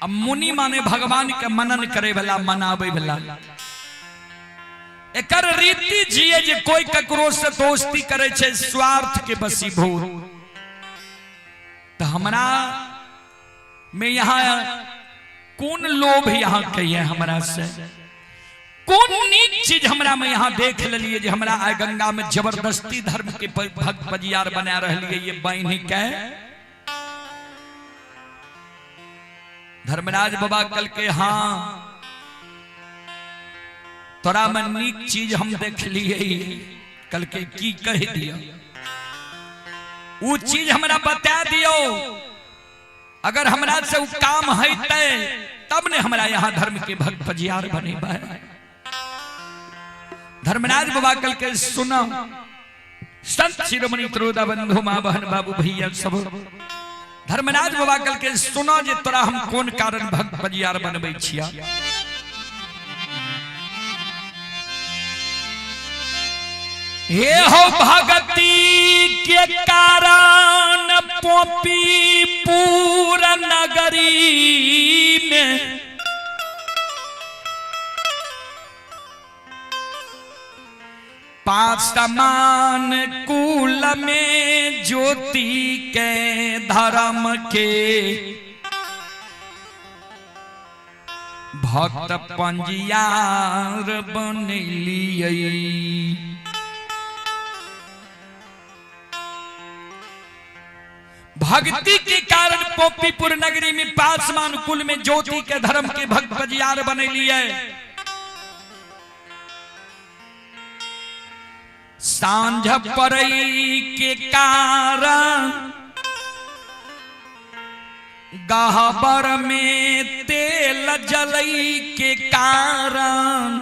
अब मुनि माने भगवान के मनन करे वाला, मनावे वाला। एकर रीति जिए जे कोई ककरो से दोस्ती करे छे स्वार्थ के बसीभूत, तो हमरा में यहाँ कौन लोभ यहाँ कहिए हमरा से, कौन नीक चीज हमरा में यहाँ देख लिये जे हमरा आय गंगा में जबरदस्ती धर्म के भक्त पजियार बना रहे ये बहनी के। धर्मराज बाबा कल के हाँ तोरा में नीक चीज हम देख लिए, कल के की कह दिया, वो चीज हमरा बता दियो, अगर हमरा से वो काम है तब ने हमरा यहाँ धर्म के भक्त पजियार बने। धर्मराज बाबा कल के सुनो, संत शिरोमणि त्रोदा बंधु माँ बहन बाबू भैया सब, धर्मराज बाबा कल के सुनो जे तोरा हम कौन कारण भक्त पजियार बनबै छिया। हे हो भगती के कारण पोपी पूरा नगरी में पांच समान कुल में ज्योति के धर्म के भक्त पंजियार बनलियै। भक्ति के कारण पोपीपुर नगरी में पासमान कुल में ज्योति के धर्म के भक्त पजियार बनलियै। सांझ पड़ई के कारण गहबर में तेल जलई के कारण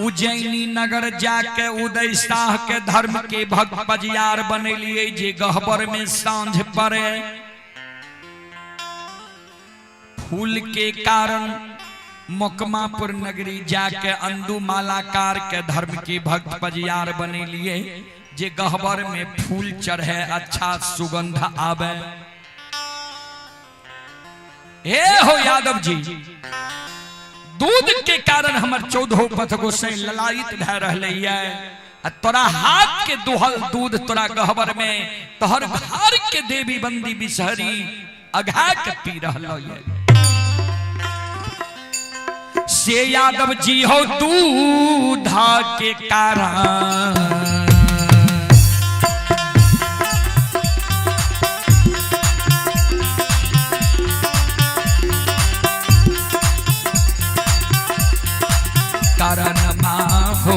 उज्जैनी नगर जाके उदय शाह के धर्म के भक्त बजियार बनेलिए जे गहबर में सांझ पड़े फूल के कारण मोकमापुर नगरी जाके अंदू मालाकार के धर्म के भक्त बजियार बनेलिए जे गहबर में फूल चढ़े अच्छा सुगंध आवे। हे हो यादव जी दूध के कारण हमर 14 पथ गोसाई ललायित भय रहले तोरा हाथ के दुहल दूध तोरा गहबर में तोहर घर के देवी बंदी बिसहरी अघा के पी रहलो से यादव जी हो दूधा के कारण हो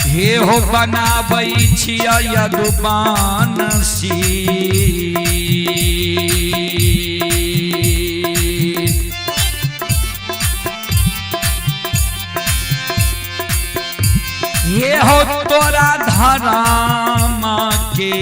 हे हो बनाबै छियै यदुबानसी ये हो तोरा धराम के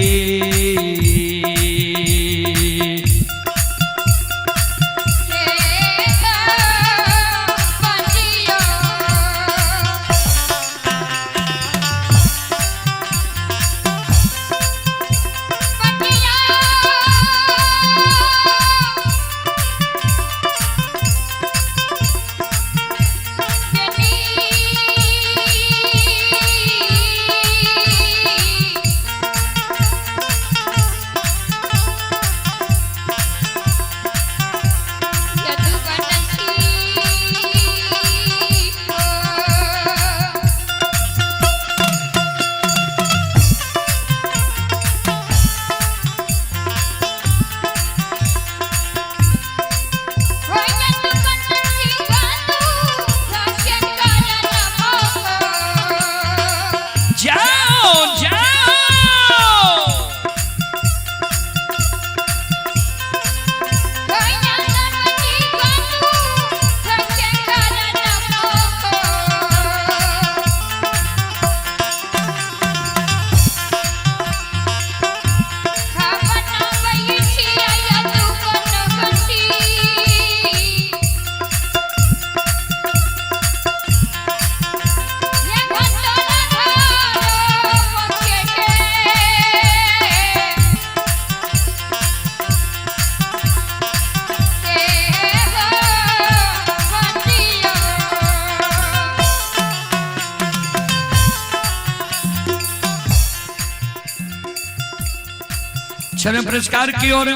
चले पुरस्कार की ओर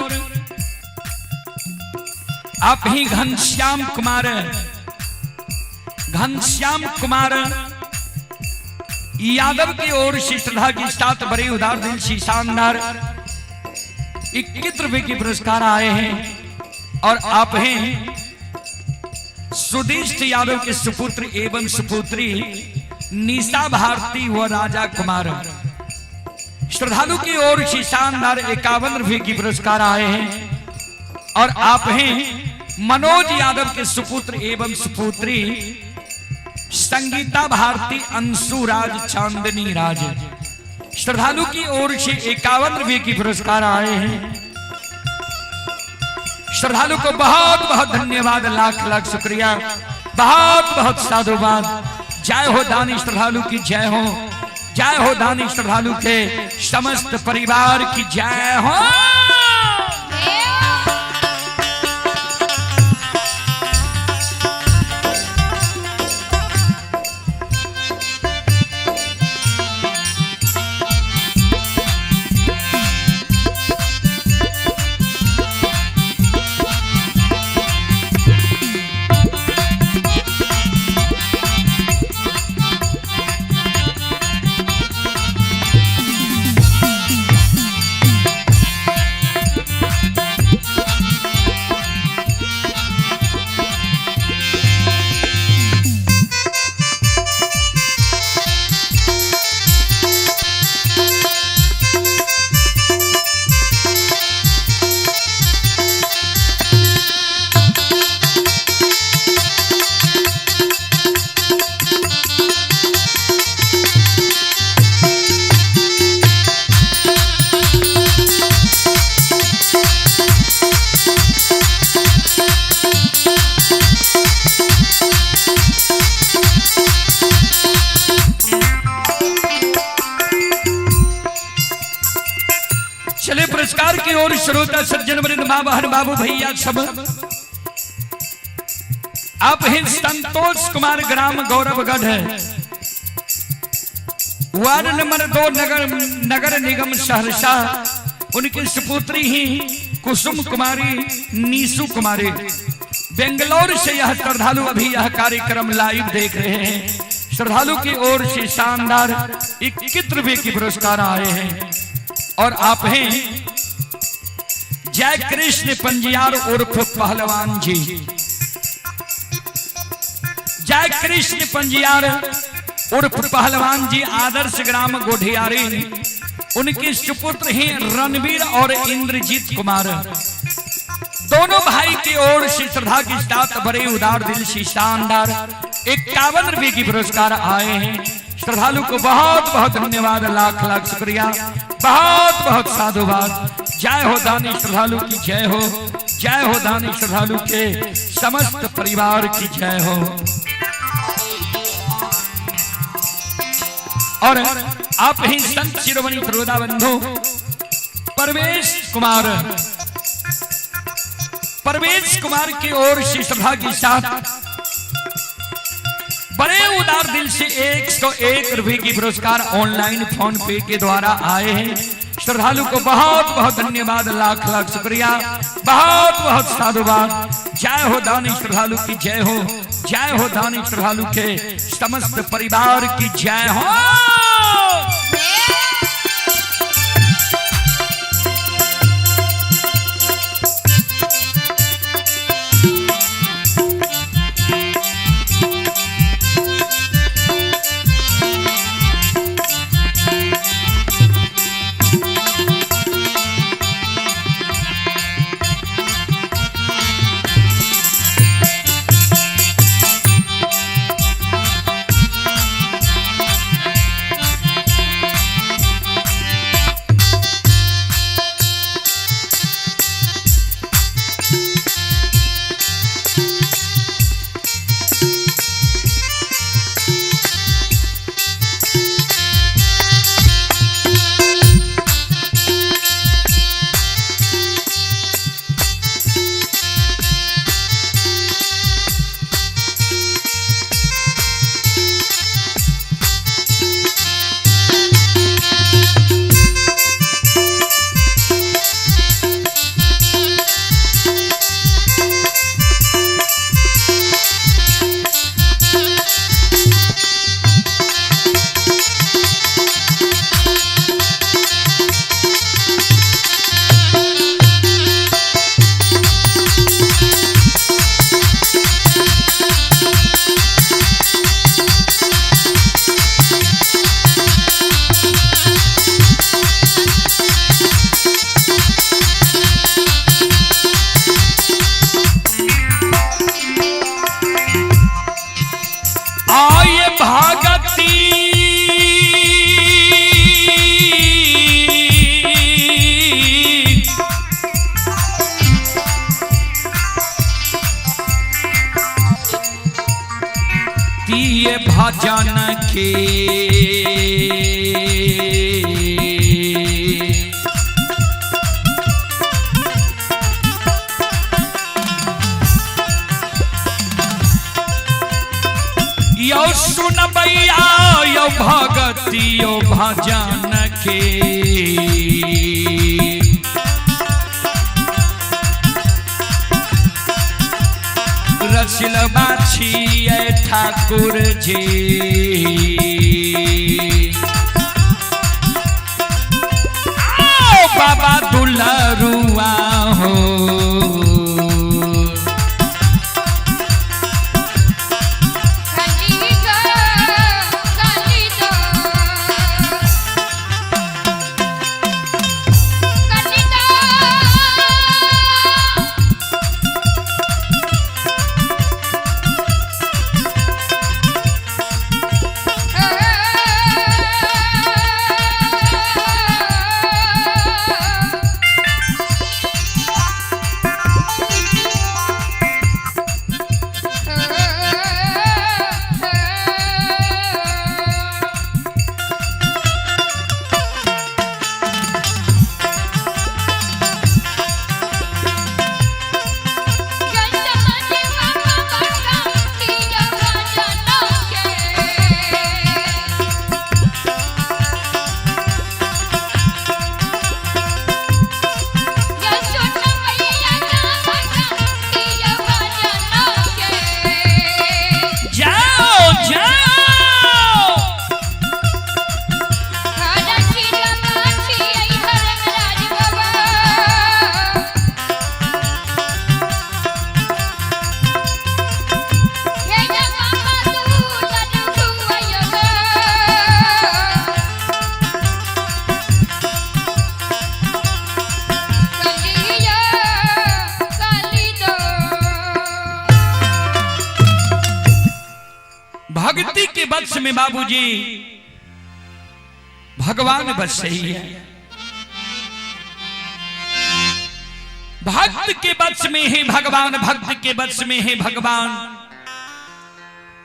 आप ही घनश्याम कुमार यादव की ओर से श्रद्धा की साथ बड़े उदार दिल से शानदार 21 रुपए की पुरस्कार आए हैं और आप हैं सुदिष्ट यादव के सुपुत्र एवं सुपुत्री निशा भारती व राजा कुमार श्रद्धालु की ओर से शानदार 51 रुपए की पुरस्कार आए हैं और आप हैं मनोज यादव के सुपुत्र एवं सुपुत्री संगीता भारती अंशुराज चांदनी राज श्रद्धालु की ओर से 51 रुपए की पुरस्कार आए हैं। श्रद्धालु को बहुत बहुत धन्यवाद, लाख लाख शुक्रिया, बहुत बहुत साधुवाद। जय हो दानी श्रद्धालु की जय हो, जय हो दानी श्रद्धालु के समस्त परिवार की जय हो। चले पुरस्कार की ओर श्रोता सज्जन वृंद मां बहन बाबू भैया सब। आप हैं संतोष कुमार, ग्राम गौरवगढ़ है, वार्ड नंबर 2, नगर निगम सहरसा। उनकी सुपुत्री ही कुसुम कुमारी, नीसू कुमारी। बेंगलोर से यह श्रद्धालु अभी यह कार्यक्रम लाइव देख रहे हैं। श्रद्धालु की ओर से शानदार 21 रुपये की पुरस्कार आए हैं। और आप हैं जय कृष्ण पंजियार उर्फ पहलवान जी। जय कृष्ण पंजियार उर्फ पहलवान जी, आदर्श ग्राम गोढ़ियारी। उनके सुपुत्र हैं रणवीर और इंद्रजीत कुमार। दोनों भाई की ओर से श्रद्धा के साथ बड़े उदार दिल से शानदार 51 रुपये की पुरस्कार आए हैं। श्रद्धालु को बहुत बहुत धन्यवाद, लाख लाख शुक्रिया, बहुत बहुत साधुवाद। जय हो दानी श्रद्धालु की जय हो, जय हो दानी श्रद्धालु के समस्त परिवार की जय हो। और आप ही संत शिरोमणि प्रोदा बंधु परवेश कुमार की ओर से सभा के साथ बड़े उदार दिल से 101 रुपये की पुरस्कार ऑनलाइन फोन पे के द्वारा आए हैं। श्रद्धालु को बहुत बहुत धन्यवाद, लाख लाख शुक्रिया, बहुत बहुत साधुवाद। जय हो दानी श्रद्धालु की जय हो, जय हो दानी श्रद्धालु के समस्त परिवार की जय हो। भजन के यो सुनबैया यो भगति यो भजन के रसिल बाछी ठाकुर जी आओ बाबा दुलरुआ हो भक्ति के वश में बाबूजी भगवान बस ही है। भक्त के वश में है भगवान, भक्त के वश में है भगवान।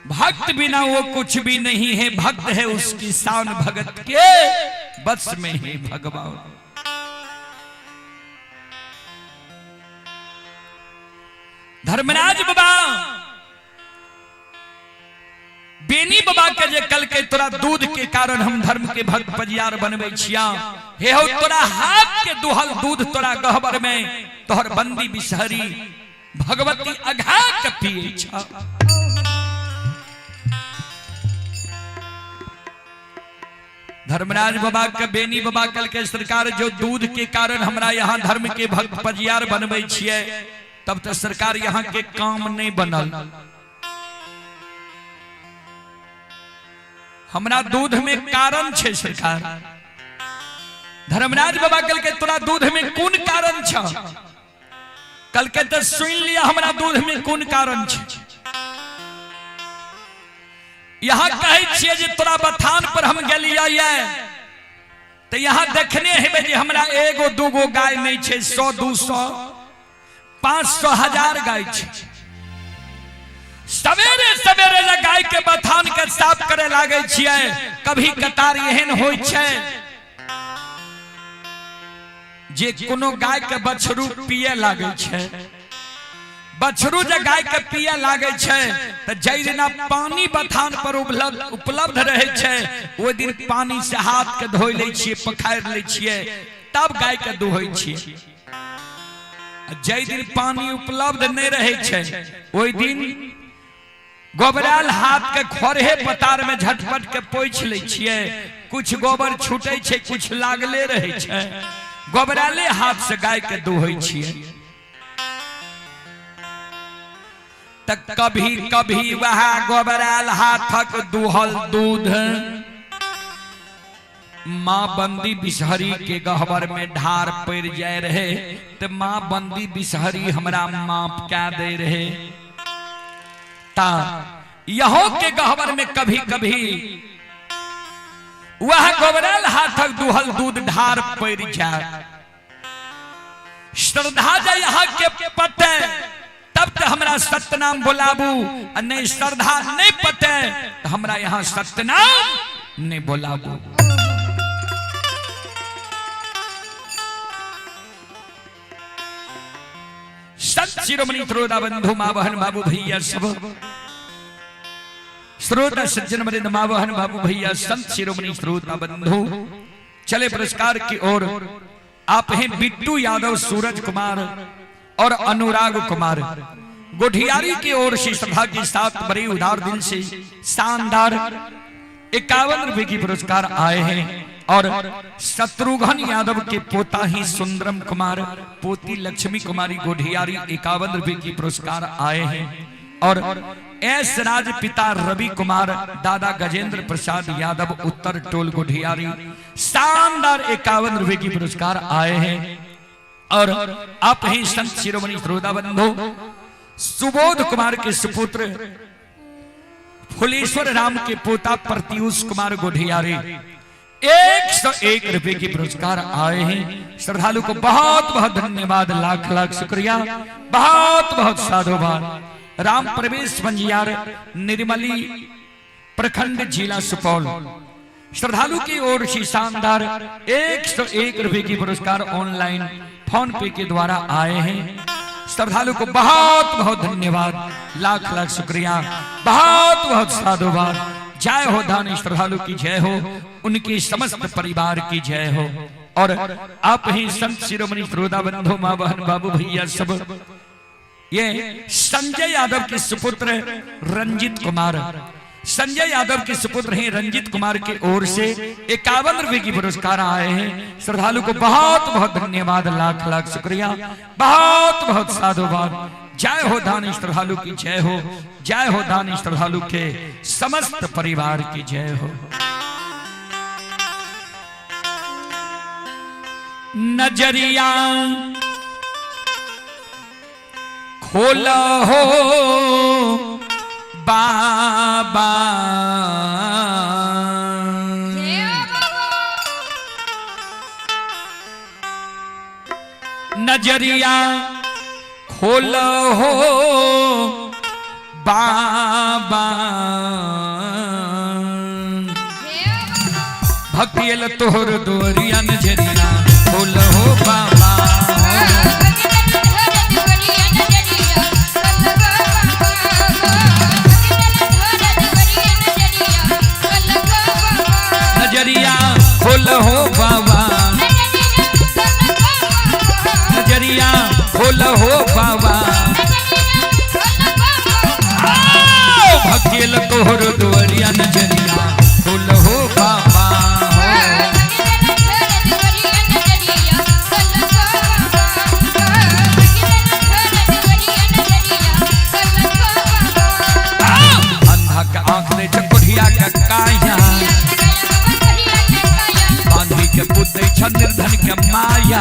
भक्त बिना वो कुछ भी नहीं है, भक्त है उसकी शान, भगत के वश में है भगवान। धर्मराज बाबा बेनी बाबा के जे कल के तोरा दूध के कारण हम धर्म के भक्त पजियार बनबै छिया, हे हो तोरा हाथ के दुहल दूध तोरा गहबर में तोहर बंदी बिसहरी भगवती अघा के पिए छा। धर्मराज बाबा के बेनी बाबा कल के सरकार जो दूध के कारण हमरा यहाँ धर्म के भक्त पजियार बनबै छिए, तब तो सरकार यहाँ के काम नहीं बनल। हमरा दूध में कारण छे सरकार। धर्मराज बाबा कल के तोरा दूध में कौन कारण छ? कल के तो सुन लिया हमरा दूध में कौन कारण छे। यहाँ कहे छिए जे तोरा बथान पर हम गेलिए तो यहाँ देखने हेबे जे हमरा एगो दूगो गाय नहीं छे, 100 200 500 1000 गाय छे। सवेरे सवेरे गाय के बथान के साफ करे लागे छिए, कभी कतार एहन होय छे जे कोनो गाय के बछरू पिए लागे छे। बछरू जे गाय के पिए लागे छे त जै दिना पानी बथान पर उपलब्ध रहे छे, ओइ दिन पानी से हाथ के धोइ लै छिए, पखार लै छिए, तब गाय के दुहै छिए। जै दिन पानी उपलब्ध नहीं रहे छे, ओइ दिन गोबराल हाथ के खोरहे पतार में झटपट के पोछ ले छिए। कुछ गोबर छूटे छे, कुछ लागले रहे छे, गोबराले हाथ से गाय के दुहै छिए। तक कभी कभी वह गोबराल हाथक दुहल दूध माँ बंदी बिसहरी के गहबर में ढार पड़ जाए रहे, तो माँ बंदी बिसहरी हमरा माफ क्या दे रहे। ता यहों के गहबर में कभी कभी वह गोबराल हाथक दुहल दूध ढार पड़ जाए। श्रद्धा जा यहाँ के पते तब तो हमरा सत्यनाम बोलाबू, नहीं श्रद्धा नहीं पते तो हमरा यहाँ सत्यनाम नहीं बोलाबू। संत शिरोमणि श्रोता बंधु माँ बहन बाबू भैया सब श्रोता सज्जन मरिंद माँ बहन बाबू भैया संत शिरोमणि श्रोता बंधु चले पुरस्कार की ओर। आप हैं बिट्टू यादव, सूरज कुमार और अनुराग कुमार गोठियारी की ओर से सभा के साथ बड़े उदार दिल से शानदार 51 रुपए की पुरस्कार आए हैं। और शत्रुघ्न यादव के पोता ही सुंदरम कुमार, पोती लक्ष्मी कुमारी गोठियारी 51 रुपए की पुरस्कार आए हैं। और एस राज पिता रवि कुमार, दादा गजेंद्र प्रसाद यादव उत्तर टोल गोठियारी शानदार 51 रुपए की पुरस्कार आए हैं। और आप ही संत शिरोमणि श्रोता बंधु सुबोध कुमार के सुपुत्र फुलेश्वर राम के पोता प्रत्युष कुमार गोठियारी 101 रुपए की पुरस्कार आए हैं। श्रद्धालु को बहुत बहुत धन्यवाद, लाख लाख शुक्रिया, बहुत बहुत साधुवाद। राम प्रवेश मंजियार, निर्मली प्रखंड जिला सुपौल श्रद्धालु की ओर से शानदार 101 रुपए की पुरस्कार ऑनलाइन फोन पे के द्वारा आए हैं। श्रद्धालु को बहुत बहुत धन्यवाद, लाख लाख शुक्रिया, बहुत बहुत साधुवाद। जय हो दानी श्रद्धालु की जय हो, उनके समस्त परिवार की जय हो। और आप ही संत शिरोमणि श्रोता बंधु माँ बहन बाबू भैया सब, ये संजय यादव के सुपुत्र रंजित कुमार, संजय यादव के सुपुत्र हैं रंजित कुमार की ओर से 51 रुपए की पुरस्कार आए हैं। श्रद्धालु को बहुत बहुत धन्यवाद, लाख लाख शुक्रिया, बहुत बहुत साधुवाद। जय हो दानी श्रद्धालु की जय हो, जय हो दानी श्रद्धालु के समस्त परिवार की जय हो। नजरिया खोला हो बाबा नजरिया खोल हो बाबा भक्तियल तोहर दुआरिया नजरिया खोल हो बाबा नजरिया खोल हो बाबा नजरिया खोल हो बाबा भक्तियल तोहर दुआरिया नजरिया खोल हो बाबा अंधा का आंख दे चकोढ़िया का काया बांधी के पुते निर्धन के माया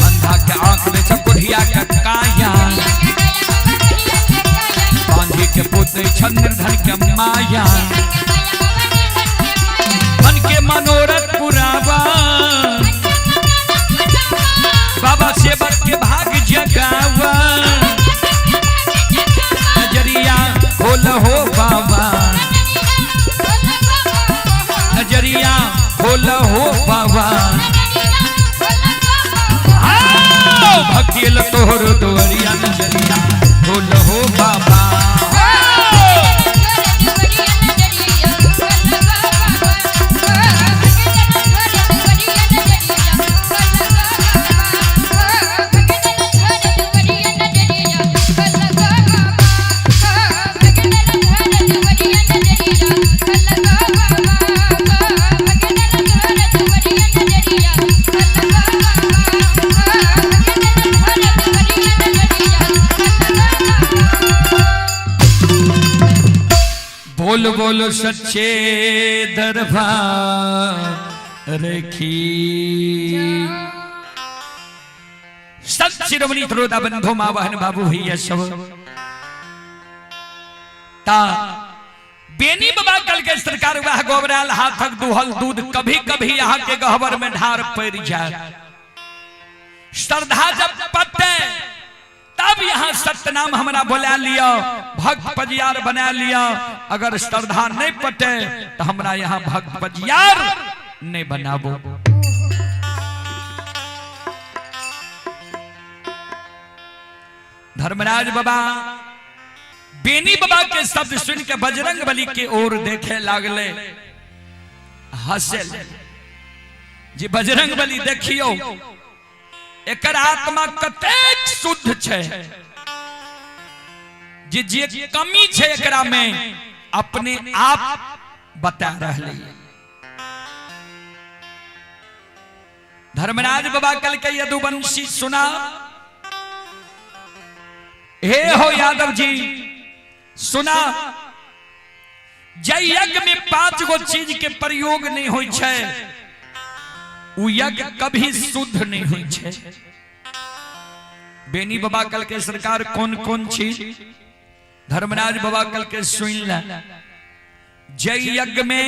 अंधा के आंख दे चकोढ़िया का काया बांधी के पुते निर्धन के माया मन के मनोरथ पुरावा बाबा सेवक के भाग जगावा नजरिया खोल हो बाबा नजरिया खोल हो बाबा भक्तियल तोहर दुआरिया नजरिया खोल हो बाबा बोल बोल सच्चे दरबार रखी सत शिरोमणि त्रोदा बंधो मां बहन बाबू भैया सब ता बेनी बाबा कल के सरकार वह गोबराल हाथक दुहल दूध कभी कभी यहाँ के गहवर में ढार पड़ जाए श्रद्धा जब पते तब यहाँ सत्यनाम हमारा बोला लिया भक्त पजियार बना लिया अगर श्रद्धा नहीं पटे तो हमरा यहाँ भक्त पजियार नहीं बनाबो धर्मराज बाबा बेनी बाबा के शब्द सुन के बजरंग बली के ओर देखे लागले हंसे जी बजरंग बली देखियो एकर आत्मा कतेक शुद्ध छे जे कमी छे एकरा में अपने आप बता रहले धर्मराज बाबा कल के यदुवंशी सुना हे हो यादव जी सुना जय यज्ञ में 5 गो चीज के प्रयोग नहीं होई छे उ यज्ञ कभी शुद्ध नहीं हुई छे बेनी बाबा कल के सरकार कौन कौन चीज धर्मराज बाबा कल के सुन ला जय यज्ञ में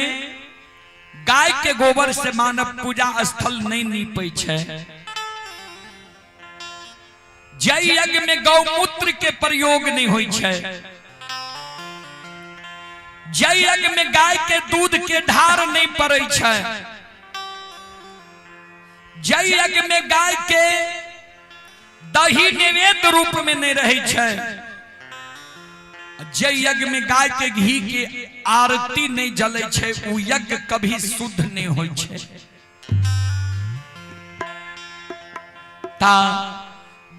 गाय के गोबर से मानव पूजा स्थल नहीं नीपे छे जय यज्ञ में गौमूत्र के प्रयोग नहीं हुई छे जय यज्ञ में गाय के दूध के धार नहीं पड़े छे जय यज्ञ में गाय के दही नैवेद्य रूप में नहीं रहे छे जय यज्ञ में गाय के घी के आरती नहीं जले छे उ यज्ञ कभी शुद्ध नहीं होय छे ता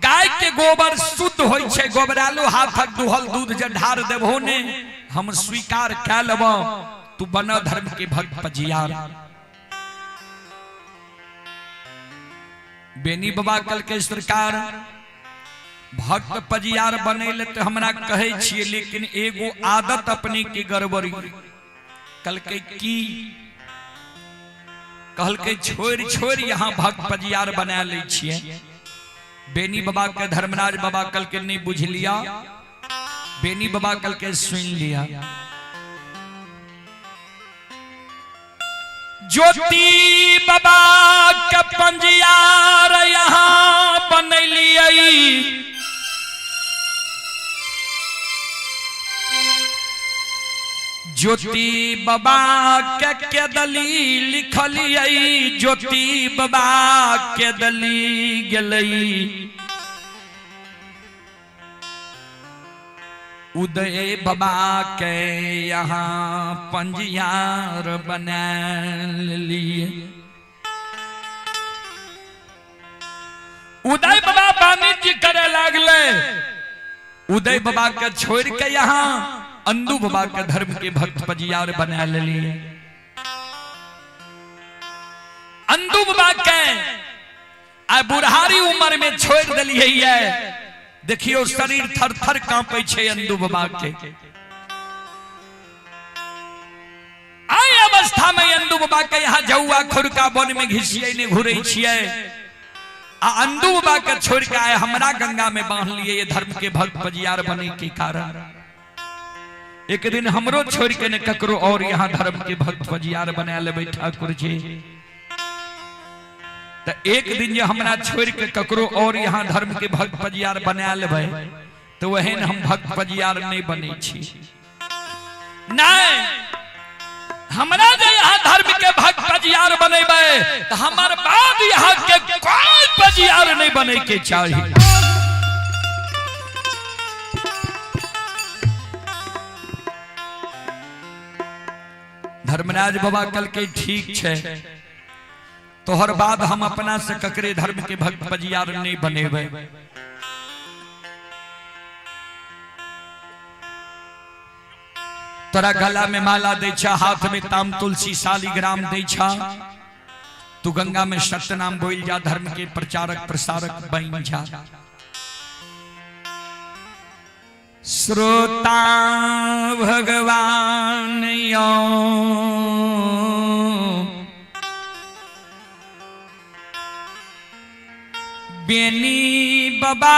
गाय के गोबर शुद्ध होय छे गोबरालू हाथक दुहल दूध जे ढार देबो ने हम स्वीकार क लेबो तू बन धर्म के भक्त पजियार बेनी बाबा कल के सरकार भक्त पजियार बनेले तो हमरा कहे छिए लेकिन एगो आदत अपनी की गड़बड़ी कल के की कहल के छोड़ छोड़ यहाँ भक्त पजियार बना ले छिए बेनी बाबा के धर्मराज बाबा कल के नहीं बुझ लिया बेनी बाबा कल के सुन लिया ज्योति बाबा के पंजियार यहाँ बनलिए ज्योति बाबा के दली लिखलिए ज्योति बाबा के दली गलई उदय बाबा के यहाँ पंजियार बना लिए उदय बाबा वाणिज्य करे लगले उदय बाबा के छोड़ के यहाँ अंदू बाबा के धर्म के भक्त पंजियार बना लिए अंदू बाबा के आ बुढ़ारी उम्र में छोड़ दिलिए है देखियो शरीर थर थर कांपे छे अंदू बाबा के आई अवस्था में अंदू बाबा के यहाँ जौआ खुरका वन में घिसिए ने घुरे छिए आ अंदू बाबा के छोड़ के आए हमरा गंगा में बांध लिए ये धर्म के भक्त पंजियार बने के कारण एक दिन हमरो छोड़ के ने ककरो और यहाँ धर्म के भक्त पंजियार बना ले ठाकुर जी तो एक दिन जो हमरा छोड़ के ककरो और यहाँ धर्म के भक्त पंजियार बना लेबै तो वहन हम भक्त पंजियार नहीं बने छी नहीं हमरा जो यहाँ धर्म के भक्त पंजियार बनेबै तो हमार बाद यहाँ के कोई पंजियार नहीं बने के चाहिए धर्मराज बाबा कल के ठीक छे तोहर बाद हम अपना से ककरे धर्म के भक्त पंजियार नहीं बनेबै तोरा गला में माला दे छा हाथ में ताम तुलसी शालिग्राम दे छा तू गंगा में सत्य नाम बोल जा धर्म के प्रचारक प्रसारक बन जा श्रोता भगवान यो बेनी बाबा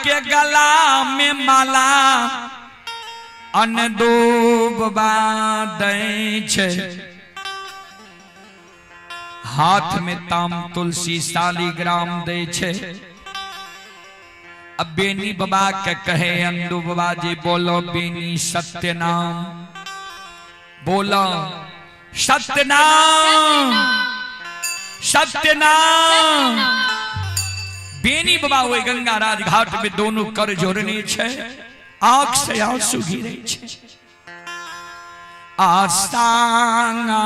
के गला में माला अन दो बाबा दे छे हाथ में ताम तुलसी शालिग्राम दे छे अब बेनी बाबा के कहे अंदू बाबा जी बोलो बेनी सत्य नाम बोलो सत्य नाम सत्य नाम बेनी बाबा वही गंगा राज घाट में दोनों कर जोड़ने छे आंख से आंसू गिरे छे आस्ताना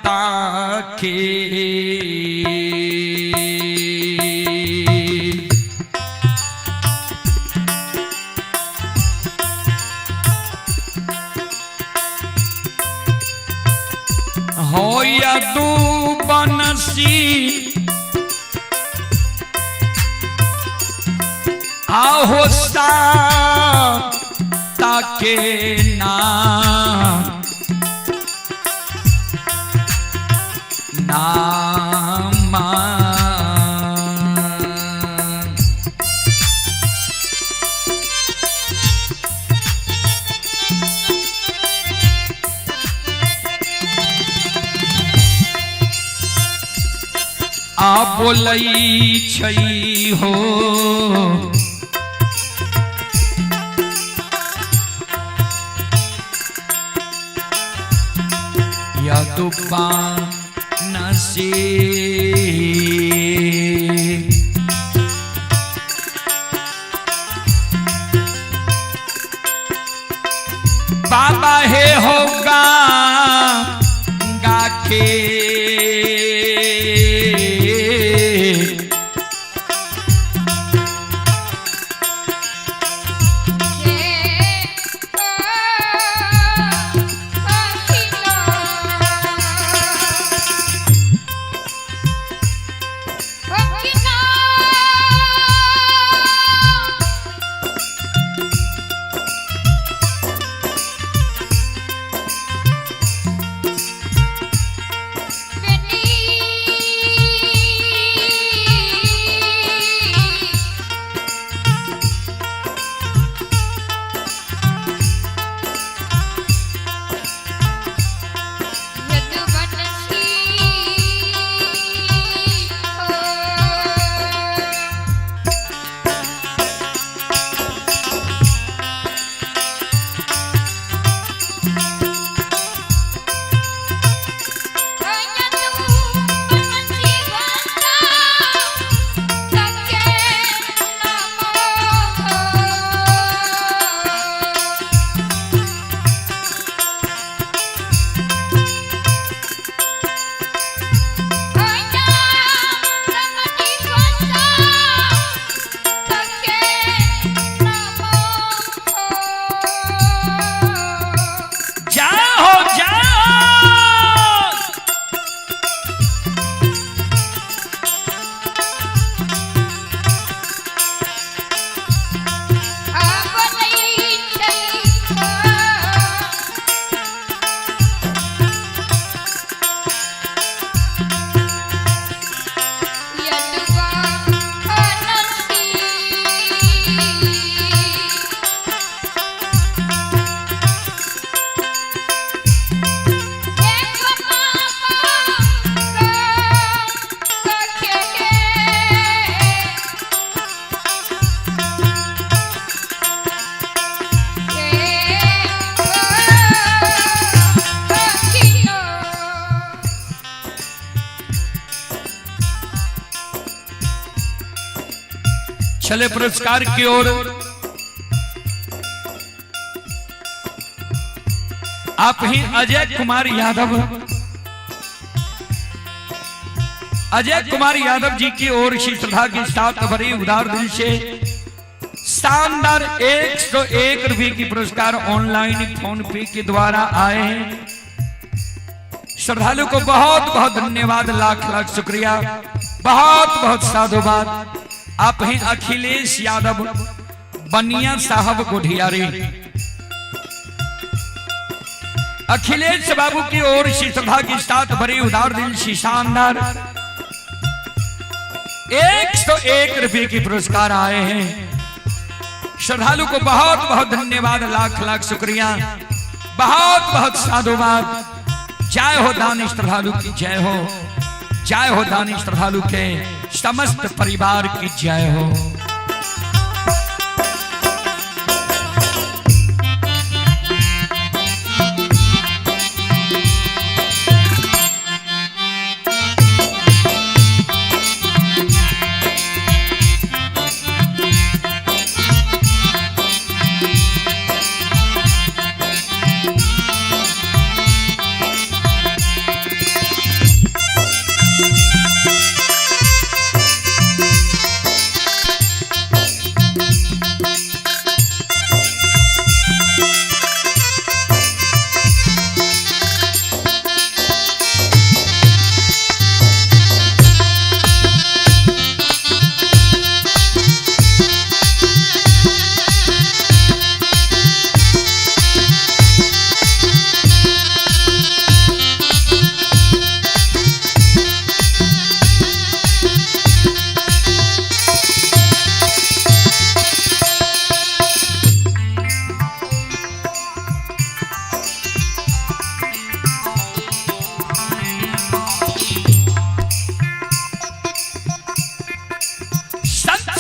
ताके होया तू बनसी आहो ताके ना नामा आ बोलई छई हो या तो नसी बाबा हे होगा गा के चले पुरस्कार की ओर। आप ही अजय कुमार यादव, अजय कुमार यादव जी की ओर से श्रद्धा के साथ बड़े उदार दिल से शानदार 101 रुपए की पुरस्कार ऑनलाइन फोन पे के द्वारा आए हैं। श्रद्धालु को बहुत बहुत धन्यवाद, लाख लाख शुक्रिया, बहुत बहुत साधुवाद। आप हैं अखिलेश यादव बनिया साहब गोढ़ियारी। अखिलेश बाबू की ओर से श्रद्धा के साथ बड़े उदार दिल से शानदार 101 रुपए की पुरस्कार आए हैं। श्रद्धालु को बहुत बहुत धन्यवाद, लाख लाख शुक्रिया, बहुत बहुत साधुवाद। जय हो दानी श्रद्धालु की जय हो, जय हो दानी श्रद्धालु के समस्त परिवार की जय हो।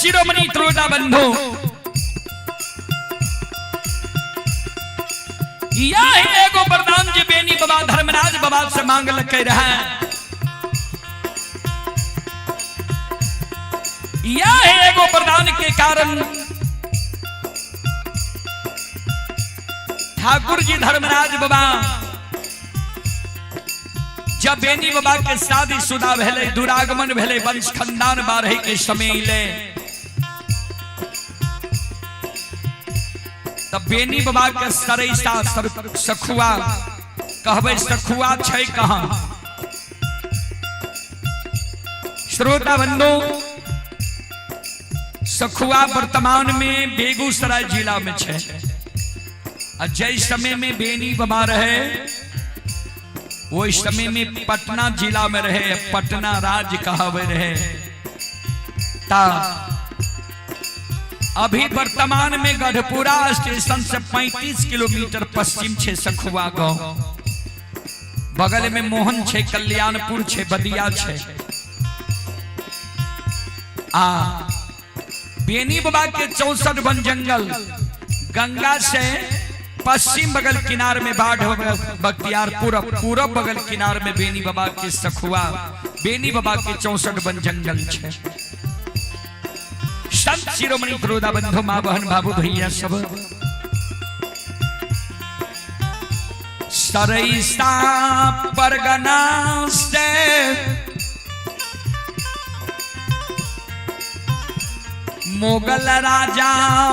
शिरोमणि त्रोटा बंधु, यह एगो वरदान जे बेनी बाबा धर्मराज बाबा से मांग लगे रहे। यह एगो वरदान के कारण ठाकुर जी धर्मराज बाबा जब बेनी बाबा के शादी शुदा भेले, दुरागमन भेले, वंश खानदान बारहे के समय ले, तब बेनी बाबा के सरैसा सखुआ कहबे, सखुआ छै कहां? श्रोता बंधु, सखुआ वर्तमान में बेगूसराय जिला में छै। जय समय में बेनी बाबा रहे, वो इस समय में पटना जिला में रहे, पटना राज्य कहवे रहे। ता अभी वर्तमान में गढ़पुरा स्टेशन से 35 किलोमीटर पश्चिम छे सखुआ गांव। बगल में मोहन छे, कल्याणपुर छे, बदिया छे। बेनी बाबा के 64 वन जंगल, गंगा से पश्चिम बगल किनार में बाढ़ बख्तियारपुर, पूरब बगल किनार में बेनी बाबा के सखुआ, बेनी बाबा के 64 वन जंगल छे। संत शिरोमणि त्रोदा बंधु, मां बहन बाबू भैया सब सरैसा परगना से मोगल राजा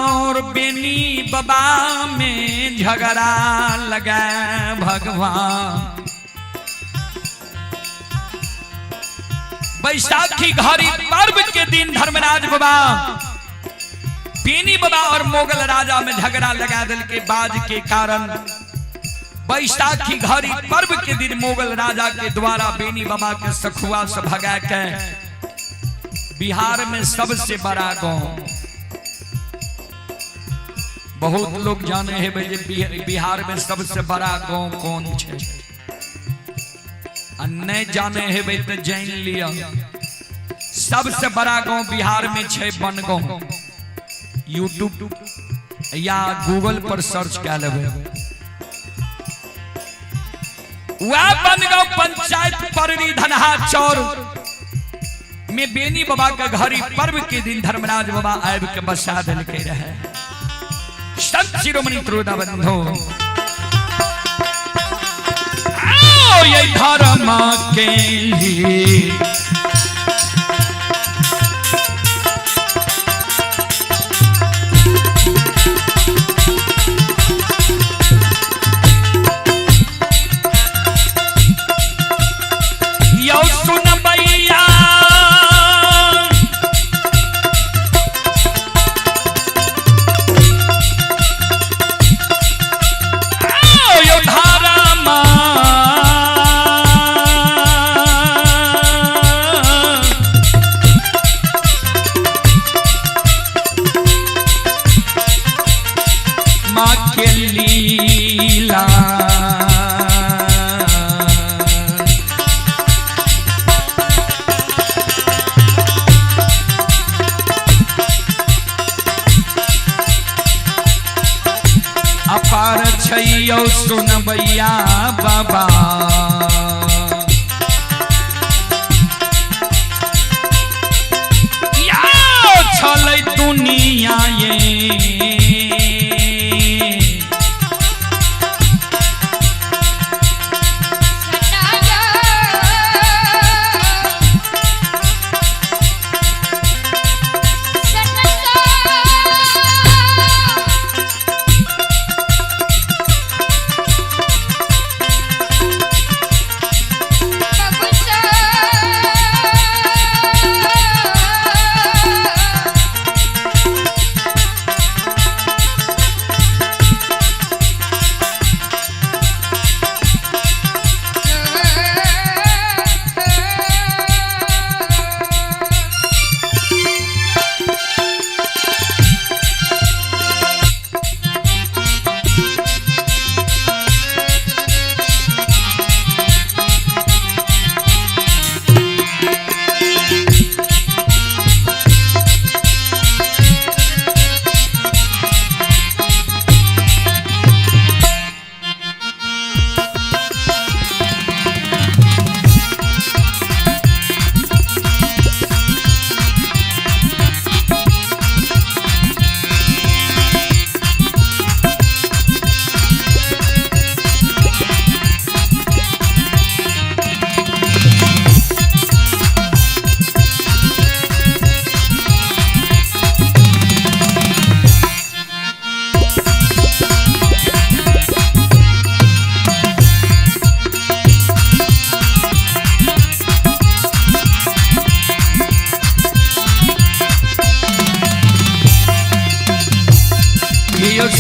और बेनी बाबा में झगड़ा लगा भगवान। बैसाखी घड़ी पर्व के दिन धर्मराज बाबा बेनी बाबा और मोगल राजा में झगड़ा लगा दिल के बाज के कारण बैसाखी घड़ी पर्व के दिन मोगल राजा के द्वारा बेनी बाबा के सखुआ से भगा के बिहार में सबसे बड़ा गांव, बहुत लोग जाने हैं भाई बिहार में सबसे बड़ा गांव कौन है, नहीं जाने हैं भाई तो जान लिया। सबसे बड़ा गांव बिहार में है बनगांव। यूट्यूब या गूगल पर सर्च कर लेबे। वह बनगांव पंचायत पररी धनहा चौर में बेनी बाबा का घरी पर्व के दिन धर्मराज बाबा आब के बसा दिल के रहे। संत शिरोमणि त्रोदा बंधो आओ ये धर्म के लिए अपार छैयो सुनबैया बाबा या छलै दुनिया ये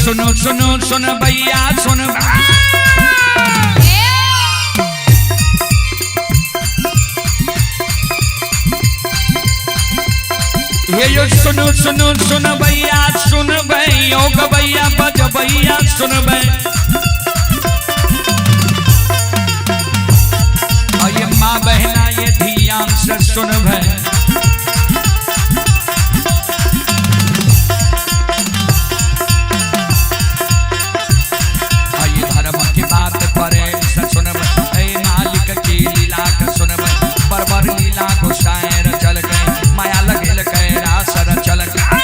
सुनो सुनो सुन भैया सुन ये सुनो सुनो सुन भैया सुन भैया गबैया बज भैया सुन भै ये माँ बहना ये ध्यान से सुन भै मालिक की लीला सुन बरबर लीला को शायर चल गए माया लगेल कैरा सर चल गए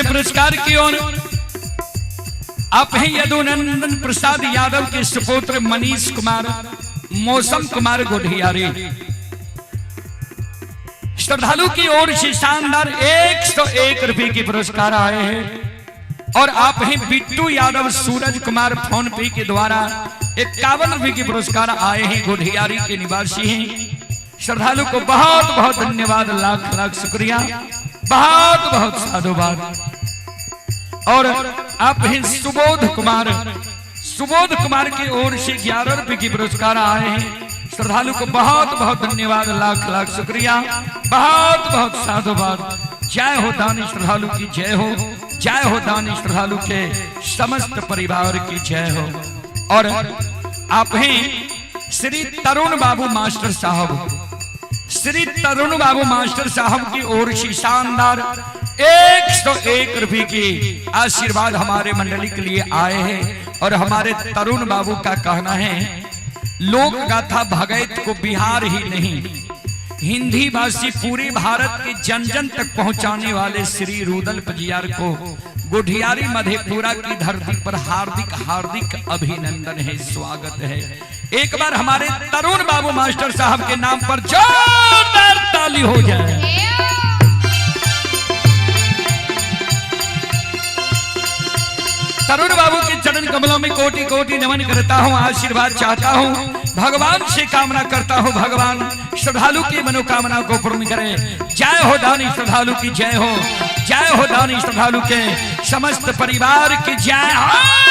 पुरस्कार की ओर आप हैं यदुनंदन प्रसाद यादव के सुपुत्र मनीष कुमार मौसम कुमार गोढ़ियारी। श्रद्धालु की ओर से शानदार 101 रुपए के पुरस्कार आए हैं। और आप हैं बिट्टू यादव सूरज कुमार फोन पे के द्वारा 51 रुपए के पुरस्कार आए हैं। गोढ़ियारी के निवासी हैं। श्रद्धालु को बहुत बहुत धन्यवाद, लाख लाख शुक्रिया, बहुत बहुत साधुवाद। और आप हैं सुबोध कुमार की ओर से 11 रुपए की पुरस्कार आए हैं। श्रद्धालु को बहुत बहुत धन्यवाद, लाख लाख शुक्रिया, बहुत बहुत साधुवाद। जय हो दानी श्रद्धालु की जय हो, जय हो दानी श्रद्धालु के समस्त परिवार की जय हो। और आप हैं श्री तरुण बाबू मास्टर साहब, श्री तरुण बाबू मास्टर साहब की ओर से शानदार 101 रुपए की आशीर्वाद हमारे मंडली के लिए आए हैं। और हमारे तरुण बाबू का कहना है, लोक गाथा भगत को बिहार ही नहीं हिंदी भाषी पूरे भारत के जन जन तक पहुंचाने वाले श्री रुदल पजियार को गोढ़ियारी मधेपुरा की धरती पर हार्दिक हार्दिक अभिनंदन है, स्वागत है। एक बार हमारे तरुण बाबू मास्टर साहब के नाम पर जोरदार ताली हो जाए। तरुण बाबू के चरण कमलों में कोटि कोटि नमन करता हूँ, आशीर्वाद चाहता हूँ, भगवान से कामना करता हूँ, भगवान श्रद्धालु की मनोकामना को पूर्ण करे। जय हो दानी श्रद्धालु की जय हो, जय हो दानी श्रद्धालु के समस्त परिवार की जय हो।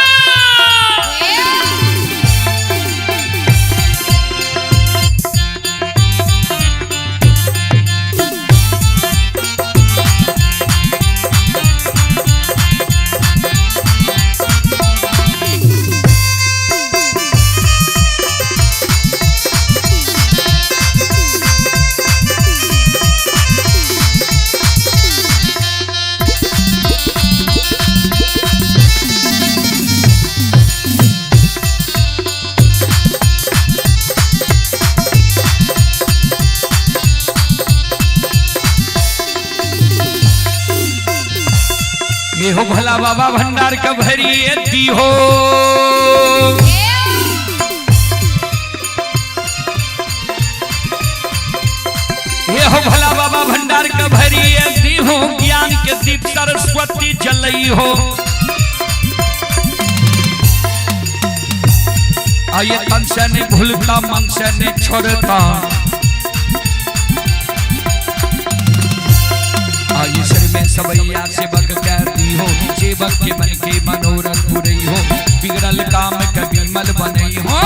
ये हो भला बाबा भंडार का भरी दी हो, ये हो भला बाबा भंडार का भरी दी हो, ज्ञान के दीप सरस्वती जलई हो। आइए तन से नहीं भूलता, मन से नहीं छोड़ता, आइए सिर में सवैया सेवक कहती हो, सेवक के मन के मनोरथ पूरी हो, बिगड़ल काम कभी मल बनई हो।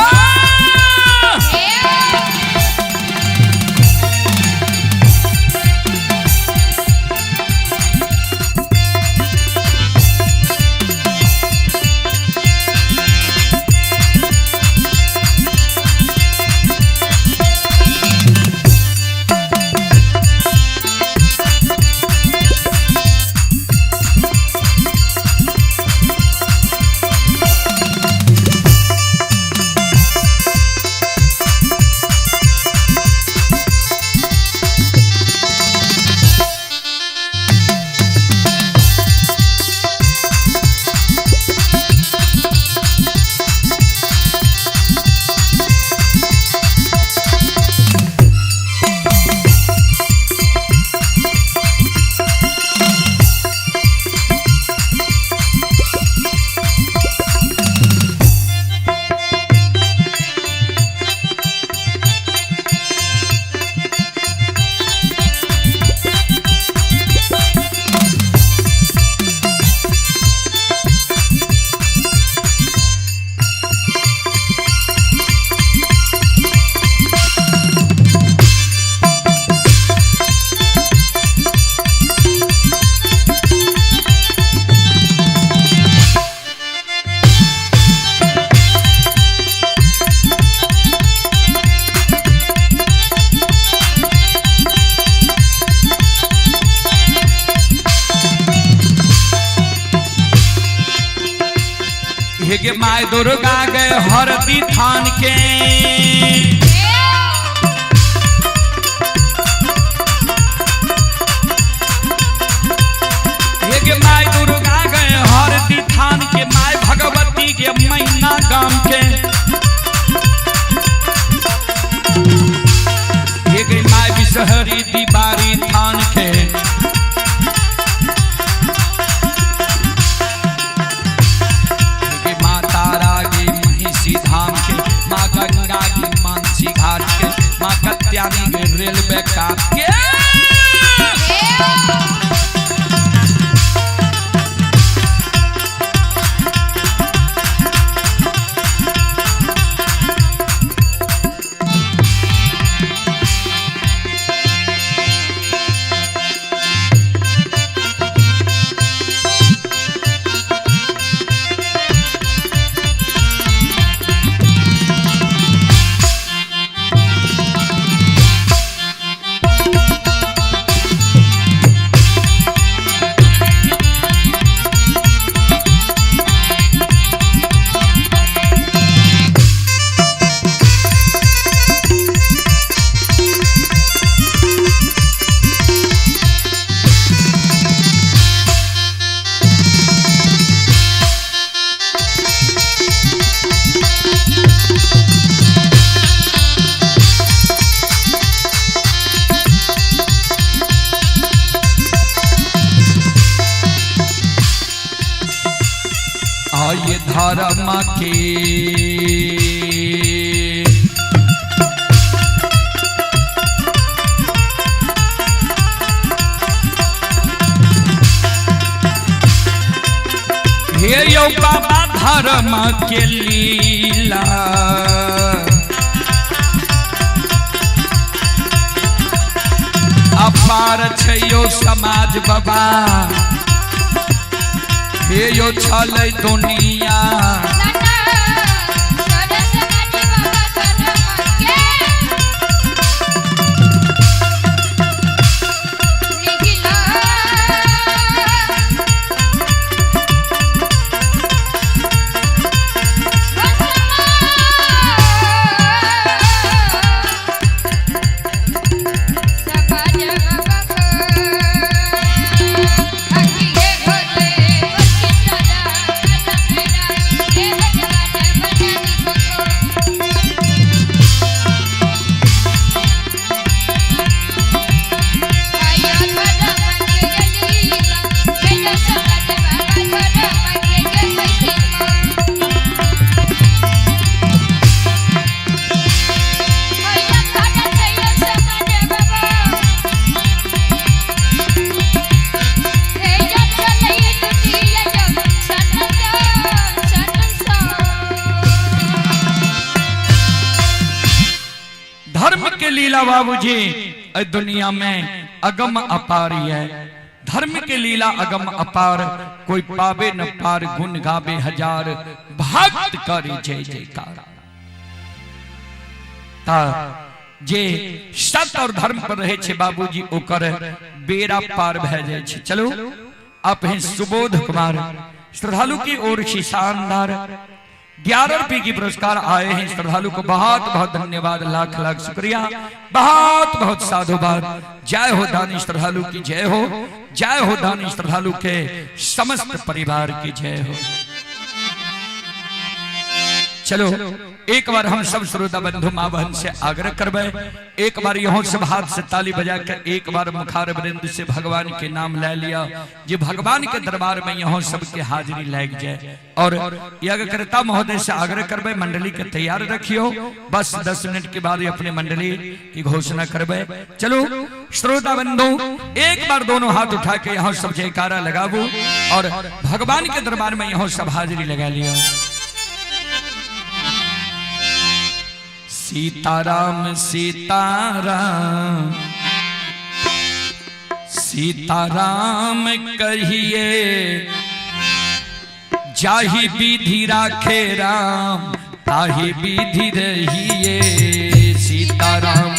के माय दुर्गा गए हरदी थान के, ये के माय हाय धर्म के हे यो बाबा धर्म के लीला अपार छै यो समाज बाबा हे यो छलै दुनिया लीला बाबूजी दुनिया में अगम अपार है। धर्म के लीला अगम अपार कोई पावे न पार गुण गावे हजार भक्त करे जय जयकार। जे सत और धर्म पर रहे छे बाबूजी ओकर बेड़ा पार भे जाए छे। चलो आप हैं सुबोध कुमार श्रद्धालु की ओर से शानदार 11 रुपए की पुरस्कार आए हैं। श्रद्धालु को बहुत बहुत धन्यवाद, लाख लाख शुक्रिया, बहुत बहुत साधुवाद। जय हो दानी श्रद्धालु की जय हो, जय हो दानी श्रद्धालु के समस्त परिवार की जय हो। चलो एक बार हम सब श्रोता बंधु मां बहन से आग्रह करबे, एक बार यहाँ सब हाथ से ताली बजाकर एक बार मुखार वृंद से भगवान के नाम ले लिया। ये भगवान के दरबार में यहाँ सबके हाजिरी लग जाए। और यज्ञकर्ता महोदय से आग्रह करबे मंडली के तैयार रखियो, बस 10 मिनट के बाद अपने मंडली की घोषणा करबे। चलो श्रोता बंधु एक बार दोनों हाथ उठा के यहाँ सब जयकारा लगाबू और भगवान के दरबार में यहाँ सब हाजिरी लगा लिया। सीताराम सीताराम सीताराम कहिए, जाहि विधि राखे राम ताहि विधि रहिए। सीताराम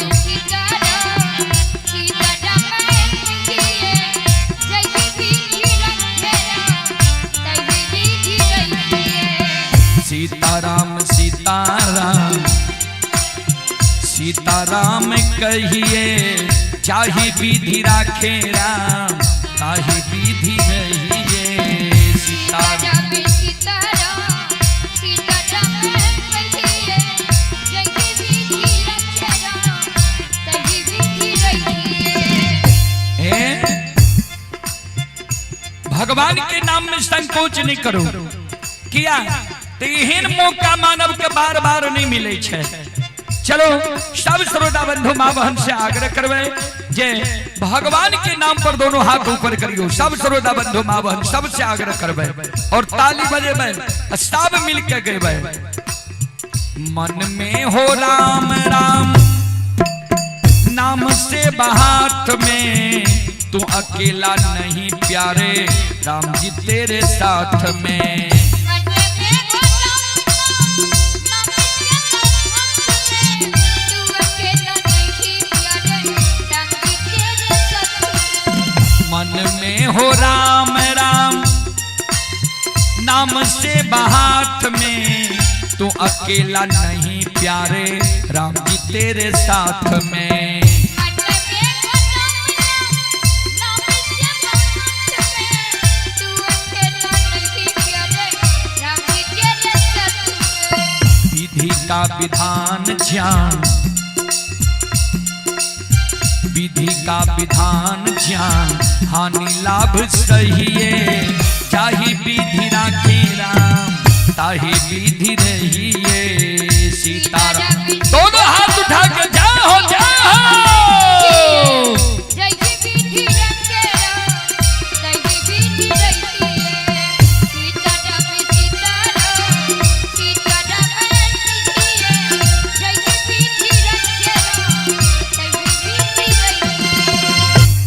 सीताराम सीताराम सीताराम कहिए, चाहे विधि राखे राम ताहि विधि रहिए। सीताराम सीताराम सीताराम कहिए, चाहे विधि राखे राम ताहि विधि रहिए। भगवान के नाम में संकोच नहीं करो, किया तो एहन मौका मानव के बार बार नहीं मिले छे। चलो सब श्रोता बंधु मां बहन से आग्रह करवे जे भगवान के नाम पर दोनों हाथ ऊपर करियो। सब श्रोता बंधु मां बहन सबसे आग्रह करवे और ताली बजेबे, सब मिल के गएबे। मन में हो राम राम नाम से बात में, तू अकेला नहीं प्यारे राम जी तेरे साथ में। मन में हो राम राम नाम से बात में, तू अकेला नहीं प्यारे राम जी तेरे साथ में। विधि का विधान ज्ञान, विधि का विधान ज्ञान हानि लाभ सहिए, चाहे विधि राखे राम ताही विधि रहिए सीताराम। दोनों हाथ उठा के जाओ जाओ।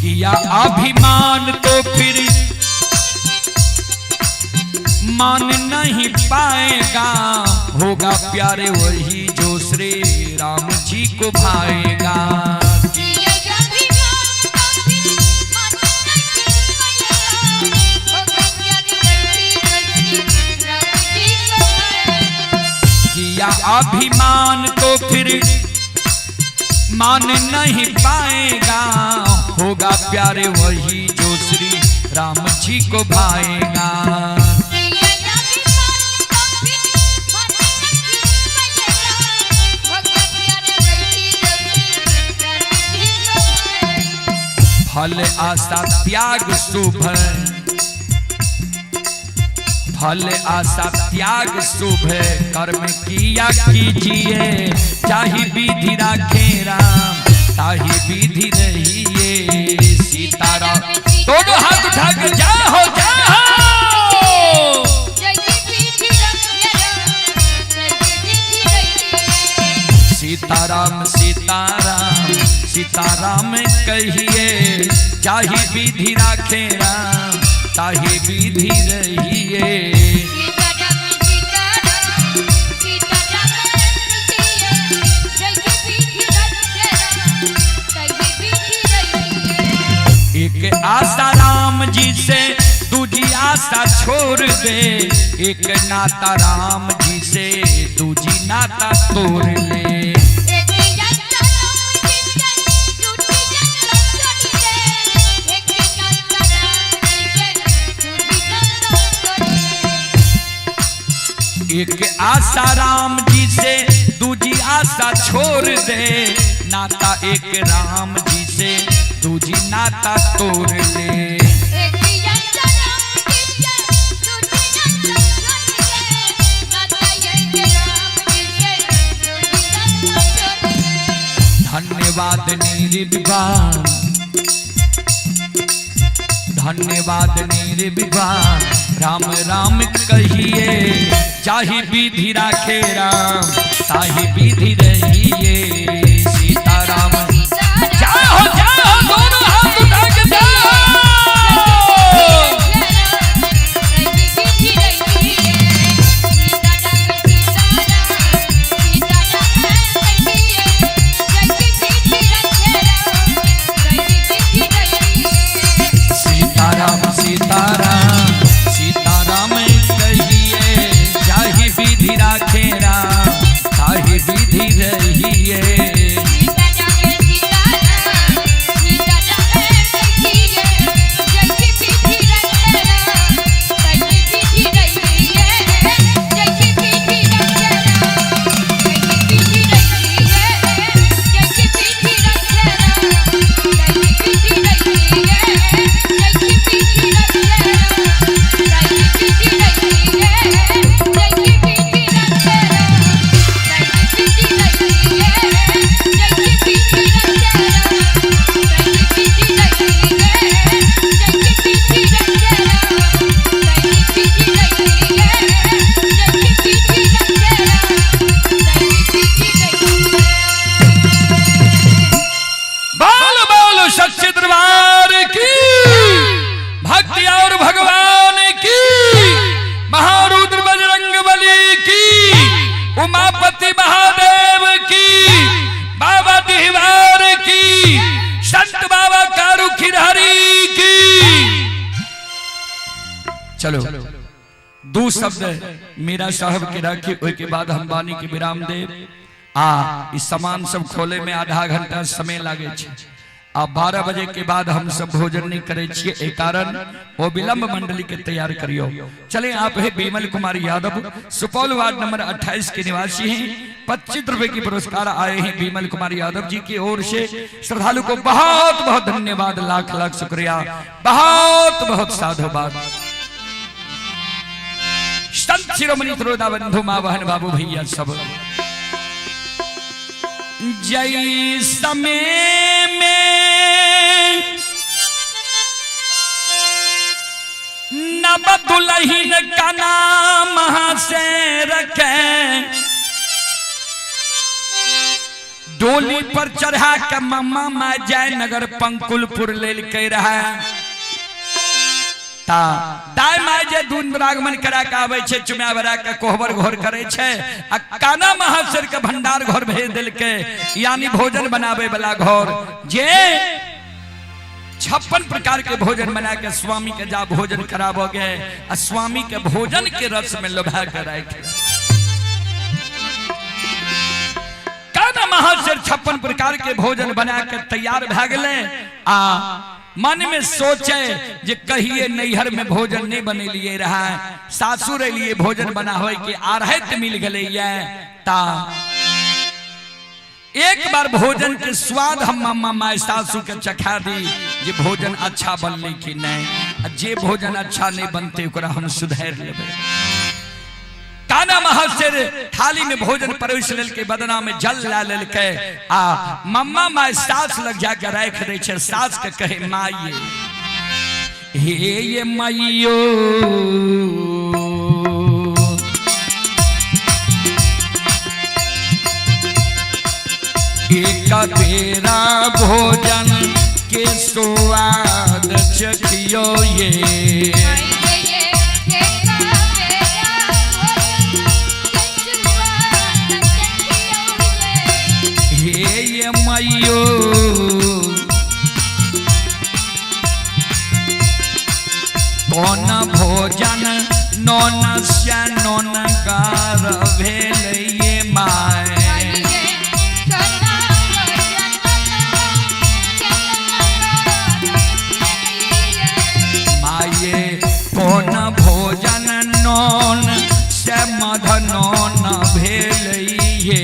किया अभिमान तो फिर मान नहीं पाएगा, होगा प्यारे वही जो श्री राम जी को भाएगा। किया अभिमान तो फिर मान नहीं पाएगा, होगा प्यारे वही जो श्री राम जी को भाएगा। फल आशा त्याग शुभ, फल आशा त्याग शुभ कर्म किया कीजिए, चाहे विधि राखे राम ताही विधि रहिए सीताराम। दोनों हाथ उठा के जाओ जाओ। सीताराम सीताराम सीताराम कहिए, चाहे विधि राखे राम ताही विधि रहिए। एक आशा राम जी से दूजी आशा छोड़ दे, एक नाता राम जी से दूजी नाता तोड़ ले। एक आशा राम जी से दूजी आशा छोड़ दे, नाता एक राम जी से दूजी नाता तोड़ ले। धन्यवाद निर्विवाद, धन्यवाद निर्विवाद राम राम कहिए, चाहे विधि राखे राम ताही विधि रहिए सीताराम। जाओ जाओ दोनों हाथ उठा के जाओ। सीताराम सीताराम सीताराम कहिए, चाहे विधि राखे राम ताही विधि रहिए। सच्चे दरबार की भक्ति और भगवान की, महारुद्र बजरंगबली की, उमापति महादेव की, बाबा दिहवार की, संत बाबा कारू खिरहरी की। चलो दो शब्द मेरा साहब के राखी, उसके बाद हम बानी के विराम देव। इस सामान सब खोले में आधा घंटा समय लागे छे। आप 12 बजे के बाद हम सब भोजन नहीं करे छिए, ए कारण वो विलंब मंडली के तैयार करियो। चले आप है विमल कुमार यादव, सुपौल वार्ड नंबर 28 के निवासी हैं। 25 रुपए की पुरस्कार आए हैं विमल कुमार यादव जी की ओर से। श्रद्धालु को बहुत बहुत धन्यवाद, लाख लाख शुक्रिया, बहुत बहुत साधुवाद। संत शिरोमणि श्रोता बंधु माँ बहन बाबू भैया सब जय समय में नब दुल्हन का नाम से रखे डोली पर चढ़ा के मम्मा माँ जयनगर पंकुलपुर ले के रहा ता दाई माय जे दून रागमन करा के आवे छे चुम्या बरा के कोहबर घोर करे छे आ काना महाशर के भंडार घर भेज देल के यानी भोजन बनावे वाला घर जे 56 प्रकार के भोजन बना के स्वामी के जा भोजन कराबोगे आ स्वामी के भोजन के रस में लोभा के राख काना महाशर 56 प्रकार के भोजन बना के तैयार भ गेले आ मन में सोचे जे कहिए नैहर में भोजन नहीं बने लिए रहा सासुर लिए भोजन बना हो कि आरहत मिल गले ता एक बार भोजन के स्वाद हम मम्मा माय सासू के चखा दी जे भोजन अच्छा बनले कि नहीं जे भोजन अच्छा नहीं बनते ओकरा हम सुधार लेबे काना महाशर थाली में भोजन परोस लेल के बदना में जल ला लेल के आ मम्मा माय सास लग जाके राख दे छे सास के कहे माई हे ये माईयो एक बेरा भोजन के स्वाद चखियो ये माइयो कौन भोजन नौन से नौन कार भेलये माय माये कौन भोजन नौन से मध नौन भेलये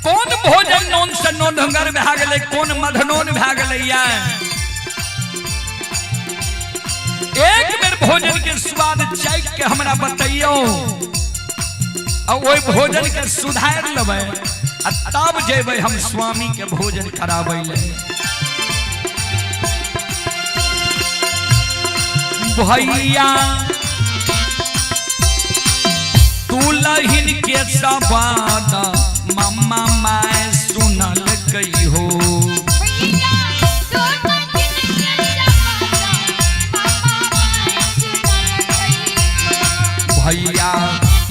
कौन भोजन नौन से नौन ढंगर भा गेले कौन मधनौन भा गेले एक बेर भोजन के स्वाद चख के हमरा बतैयो और ओई भोजन के सुधार लेबै आ तब जेबै हम स्वामी के भोजन कराबै ले भैया दुल्हन के सवाद मम्मा माय सुनल गई हो भैया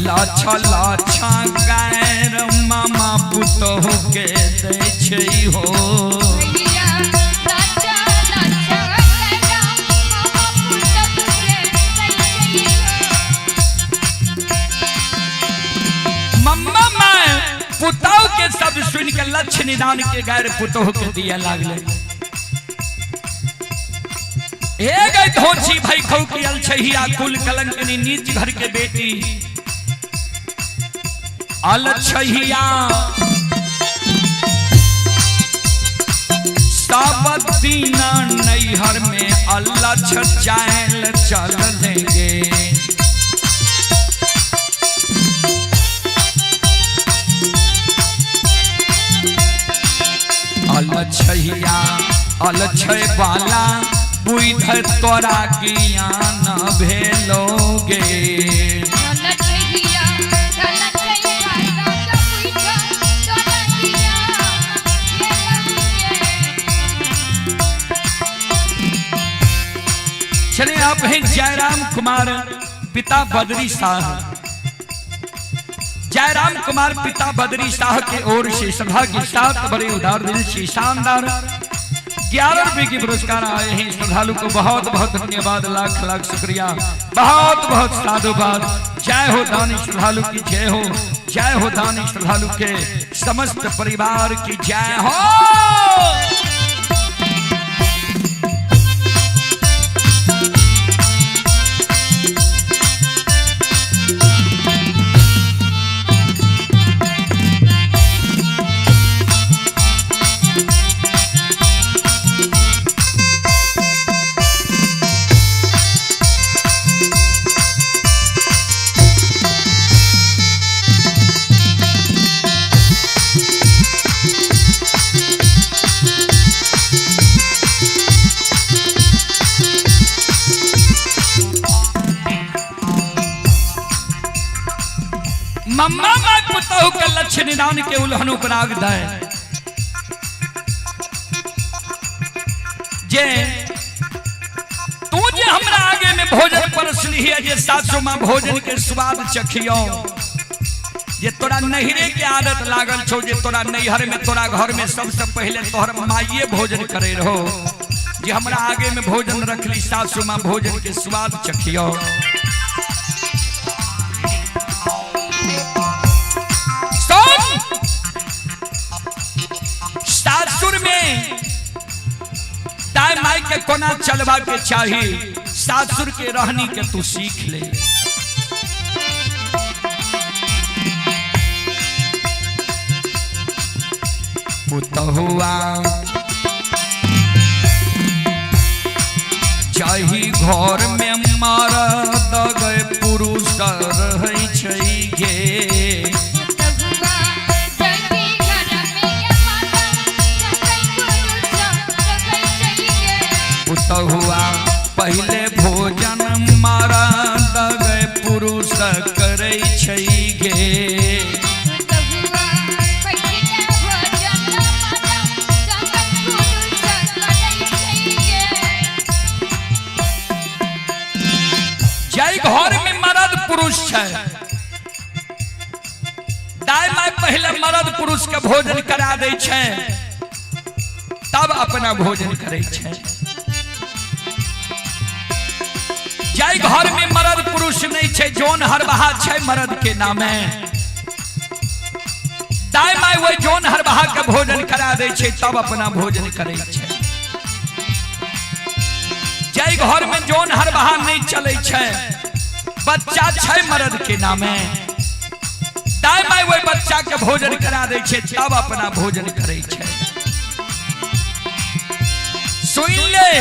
लाछा लाछा गैर मामा पुतोह के दै छै हो पुतोह के सब सुन के लक्ष्य निदान के गैर पुतोह के दिया लागले एक धोची भाई खौकियल छहिया कुल कलंकनी नीच घर के बेटी अल छहिया सब दिन नैहर में अल्लाह छचायल चल देंगे अलछैया अलछै वाला बुध तोरा ज्ञान भेलोगे चले आप हैं जयराम कुमार पिता बद्री शाह जयराम कुमार पिता बद्री शाह के ओर से सभा के साथ बड़े उदार दिल से शानदार 11 रुपए की पुरस्कार आए हैं श्रद्धालु को बहुत बहुत धन्यवाद लाख लाख शुक्रिया बहुत बहुत साधुवाद जय हो दानी श्रद्धालु की जय हो दानी श्रद्धालु के समस्त परिवार की जय हो। मम्मा माय पुतहु के लक्ष्य निदान के उल्हन उपराग दे जे तू जे हमरा आगे में भोजन परसली है जे सासु मां भोजन के स्वाद चखियो जे तोरा नहिरे के आदत लागल छौ जे तोरा नैहर में तोरा घर में सबसे पहले तोहर माइये भोजन करे रहो जे हमरा आगे में भोजन रखली सासु मां भोजन के स्वाद चखियो सासुर में दाई माई के कोना चलवा के चाहिए सासुर के रहनी के तू सीख ले पुतहुआ जाहि घर में मरद गए पुरुष रहै छै गे पुतहुआ पहले भोजन मरद गए पुरुष करै छै गे जय घर में मर्द पुरुष है दाई माई पहले मर्द पुरुष के भोजन करा दे छै तब अपना भोजन करे छै जय घर में मर्द पुरुष नहीं छै जोन हरबहा छै मर्द के नामे दाई माई वही जोन हरबहा के भोजन करा दे छै तब अपना भोजन करे छै जय घर में जोन हरबहा नहीं चले छै बच्चा छै मर्द के नामे दाई माई वही बच्चा के भोजन करा दे छै तब अपना भोजन करे छै सुन ले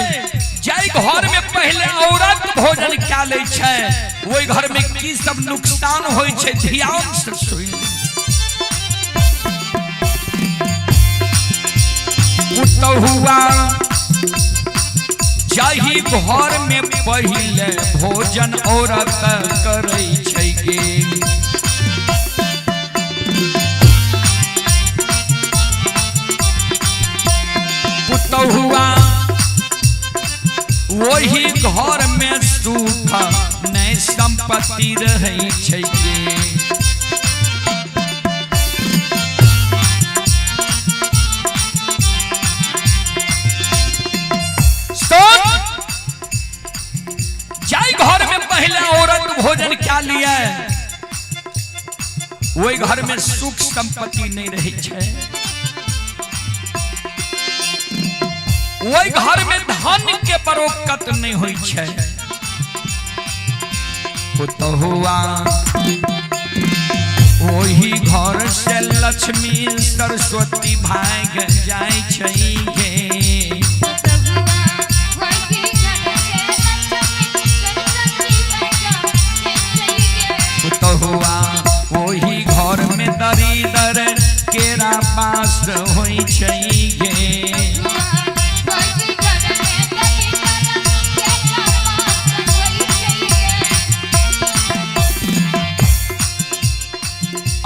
जय घर में पहले औरत भोजन क्या ले छै वही घर में की सब नुकसान होय छै ध्यान से सुन पुतहुआ जाहि घर में पहले भोजन औरत करे छै गे पुतहुआ वही घर में सुख नहीं संपत्ति रहै छै गे घर में पहले औरत भोजन क्या लिया वही घर में सुख संपत्ति नहीं रही छै वही घर में धन के बरोकत नहीं हुई छै पुतहुआ वही घर से लक्ष्मी सरस्वती भाग जाय छै गे पुतहुआ वही घर में दरिदर केरा पास होय छै गे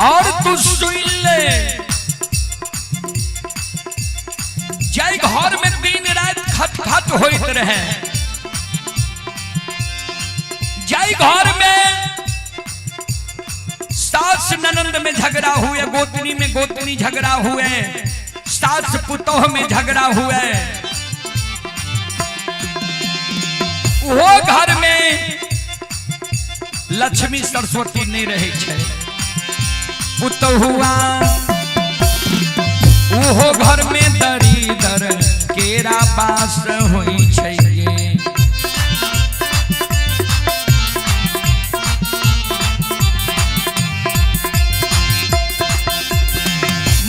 और तू सुन ले जय घर में दिन रात खटखट होइत रहे जय घर में सास ननंद में झगड़ा हुए गोतनी में गोतनी झगड़ा हुए सास पुतोह में झगड़ा हुए वो घर में लक्ष्मी सरस्वती नहीं रहे छै पुतहुआ वो घर में दरिदर केरा पास होई छै गे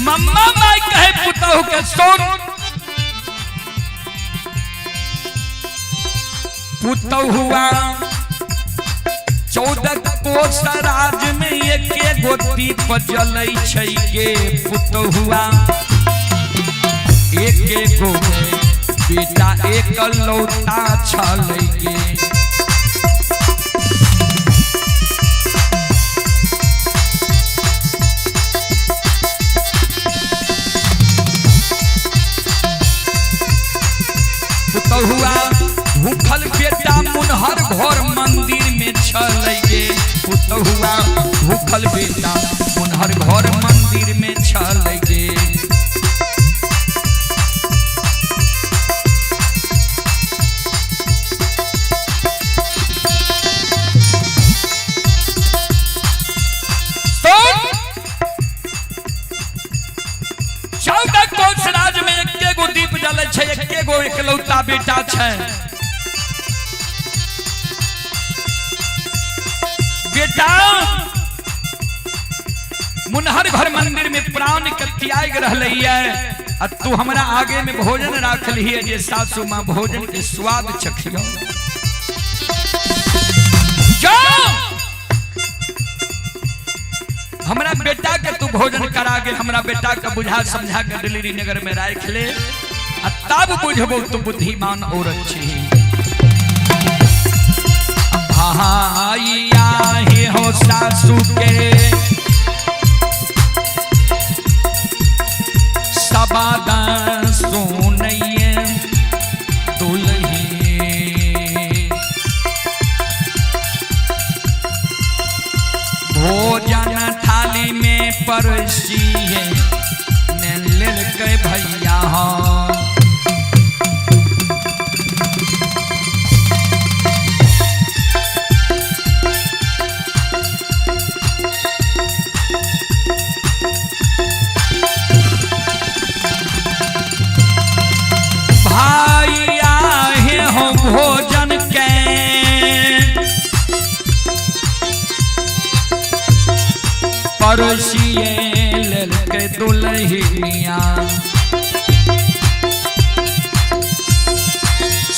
मम्मा माई कहे पुतहु के सुन पुतहुआ 14 कोस राज में एक गोटी पजलै छै गे पुतहुआ एक गो बेटा एक लौता छलै गे मुनहर घर मंदिर में चल गे पुतहुआ भूखल बेटा मुनहर घर मंदिर में चल गे। राज में एके गो दीप जले छे एके गो एकलौता बेटा छे बेटा मुनहर घर मंदिर में प्राण के त्याग रहलैया आ तू हमरा आगे में भोजन राख लिहिए जे सासू मां भोजन के स्वाद चखियो जाओ हमरा बेटा के तू भोजन करा के हमरा बेटा के बुझा समझा के दिल्ली नगर में राख ले आ तब बुझबो तू बुद्धिमान औरत छी। भाई आहे हो सासू के सबादा सुनइए दुल्ही भोजन थाली में परसिए ने लेल के भैया भाई आहे हो भोजन के परसिए लेल के दुल्हिया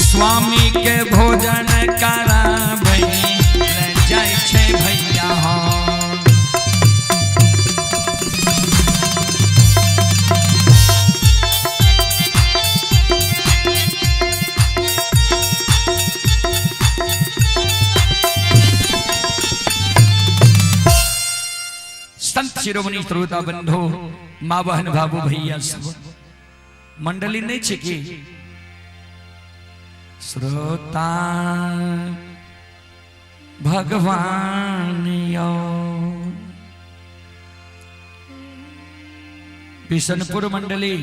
स्वामी के भोजन कराबै ले जाय छे भैया संत शिरोमणि श्रोता बंधु माँ बहन बाबू भैया सब मंडली नहीं छे कि श्रोता भगवान यो बिशनपुर मंडली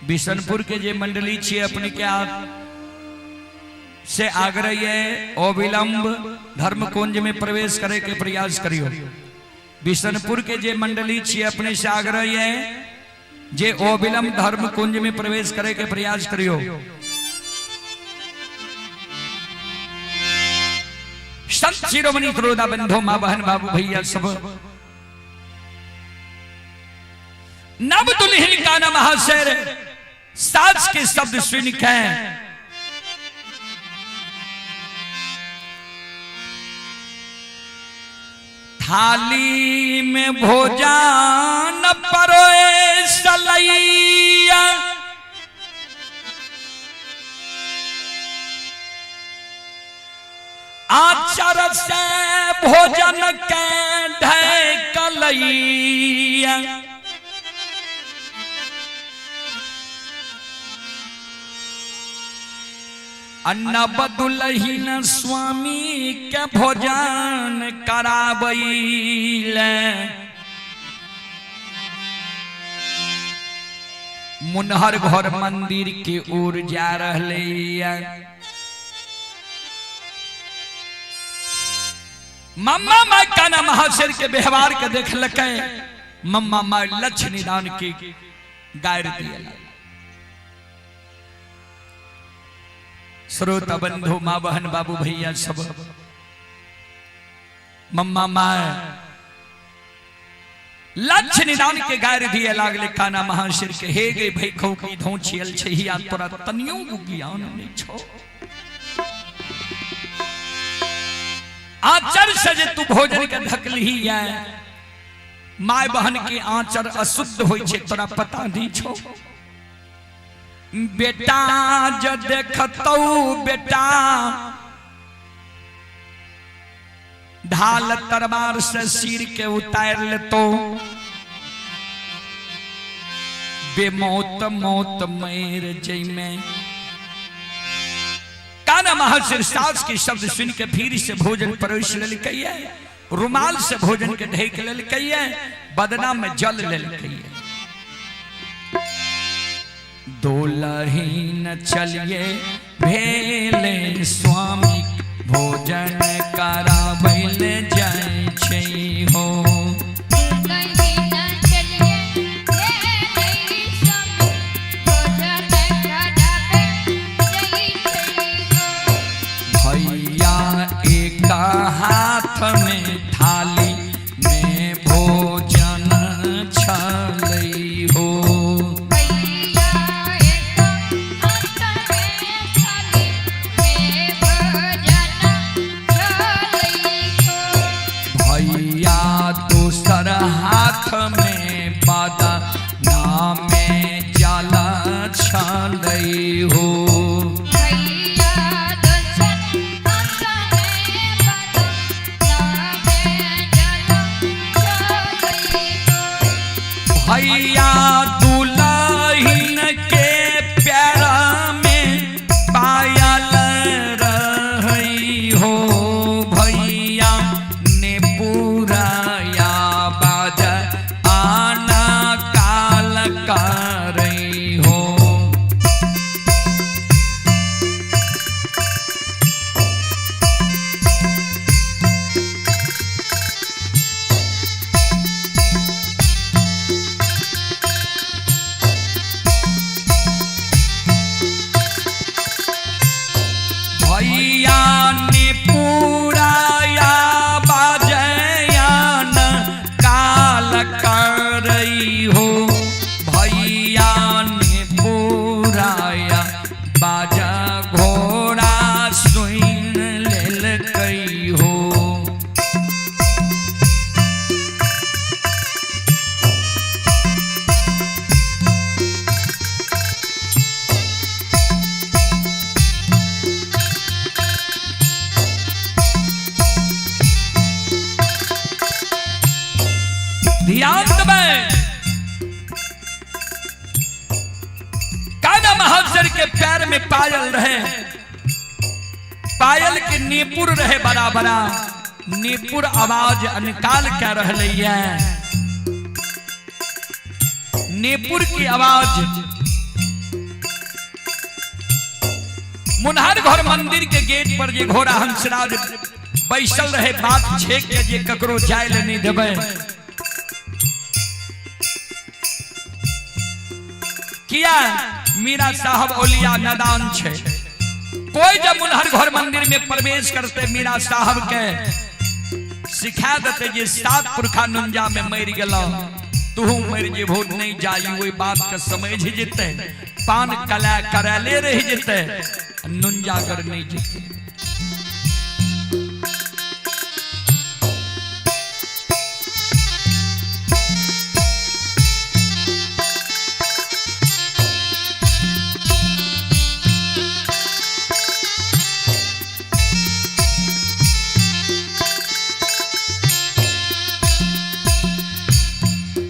बिशनपुर के जे मंडली छे अपने के से आग्रह है अविलंब धर्म कुंज में प्रवेश करे के प्रयास करियो। बिशनपुर के जे मंडली छे अपने से आग्रह है जे अविलंब धर्म कुंज में प्रवेश करे के प्रयास करियो। संत शिरोमणि श्रोता बंधु मां बहन बाबू भैया सब नव दुल्हन का नाम महाशर साज के शब्द सुन के थाली में भोजन परोए सलैया आचर से भोजन के ढकलैया अन्ना बदुलहीन स्वामी के भोजन कराबैले मुनहर घर मंदिर के ओर जा रहलैया। मम्मा माई काना महाशर के व्यवहार के देखलक मम्मा माई लक्ष्य निदान की गायर दिया। श्रोता बंधु माँ बहन बाबू भैया सब मम्मा माँ लक्ष्य निदान के गायर दिए लागले काना महाशर के हे गे भाई खौ की धोछियल छहिया तोरा तनियो ज्ञान नहीं छो आचर से जे तू भोजन के ढकलही है माय बहन के आचर अशुद्ध होई छे तोरा पता नहीं छो। बेटा ज देखतौ बेटा ढाल तलवार से सिर के उतार लेतो बेमौत मौत मर जइमे काना काना महर्षि सास के शब्द सुन के फिर से भोजन परोस लेलकैया, रुमाल से भोजन के ढक लेलकैया, बदना में जल लेलकैया। दुल्हीन चलिए भेले स्वामी, भोजन कराबैल जाय छै हो। भैया एक हाथ में थाली में भोजन छलै हो। दूसर हाथ में बदना में जल छलै हो। भैया दुल्हीन के पैर में पायल रही हो। भैया ने पूरा रही हो। भैया ने पूरा बाजयान काल कर रही हो। भैया ने पूराया बाजा घोड़ा सुन लेलकै हो। ध्यान दें, काना महर्षि के पैर में पायल रहे, पायल के नेपुर रहे बड़ा बड़ा, नेपुर आवाज अनकाल क्या रहले है। नेपुर की आवाज मुनहर घर मंदिर के गेट पर जे घोड़ा हंसराज बैसल रहे, बात छेक के जे ककरो जाय ले नहीं देबे। किया मीरा साहब ओलिया नादान छे। कोई जब मुनहर घर मंदिर में प्रवेश करते मीरा साहब के सिखा देते जे 7 पुरखा नुंजा में मर गलो, तू मर जे भोट नहीं जाई, वही बात के समझ जेते, पान कला करले रह जेते, नुंजा कर नहीं जेते।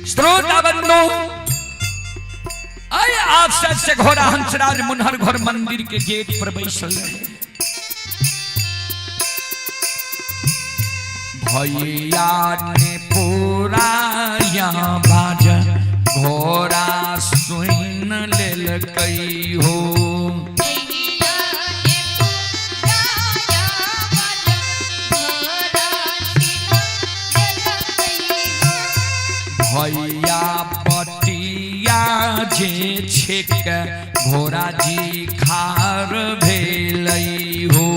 श्रोता बंधु, आए आप से घोड़ा हंसराज मुनहर घर मंदिर के गेट पर बैसल रहे। भैया ने पूरा बाजा घोड़ा सुन लेलकै हो। भैया पटिया जे छेक घोड़ा जी खार भेलै हो।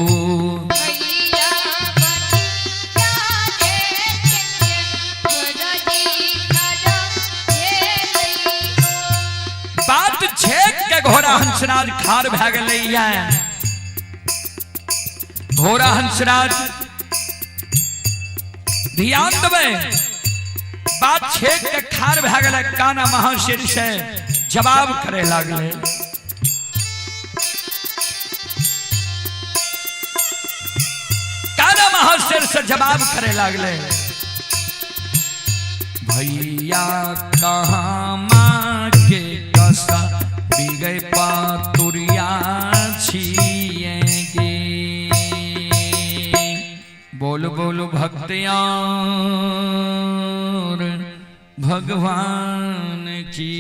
बात छेक के घोड़ा हंसराज खार भे गेलै है। घोड़ा हंसराज ध्यान देबै, बात छेक के खार भे गेलै। काना महर्षि से जवाब करे लागले। काना महर्षि से जवाब करे लागले। भैया कहाँ माँ के कसा बिगै पातुरिया छिएंगे। बोल बोल भक्तियां भगवान की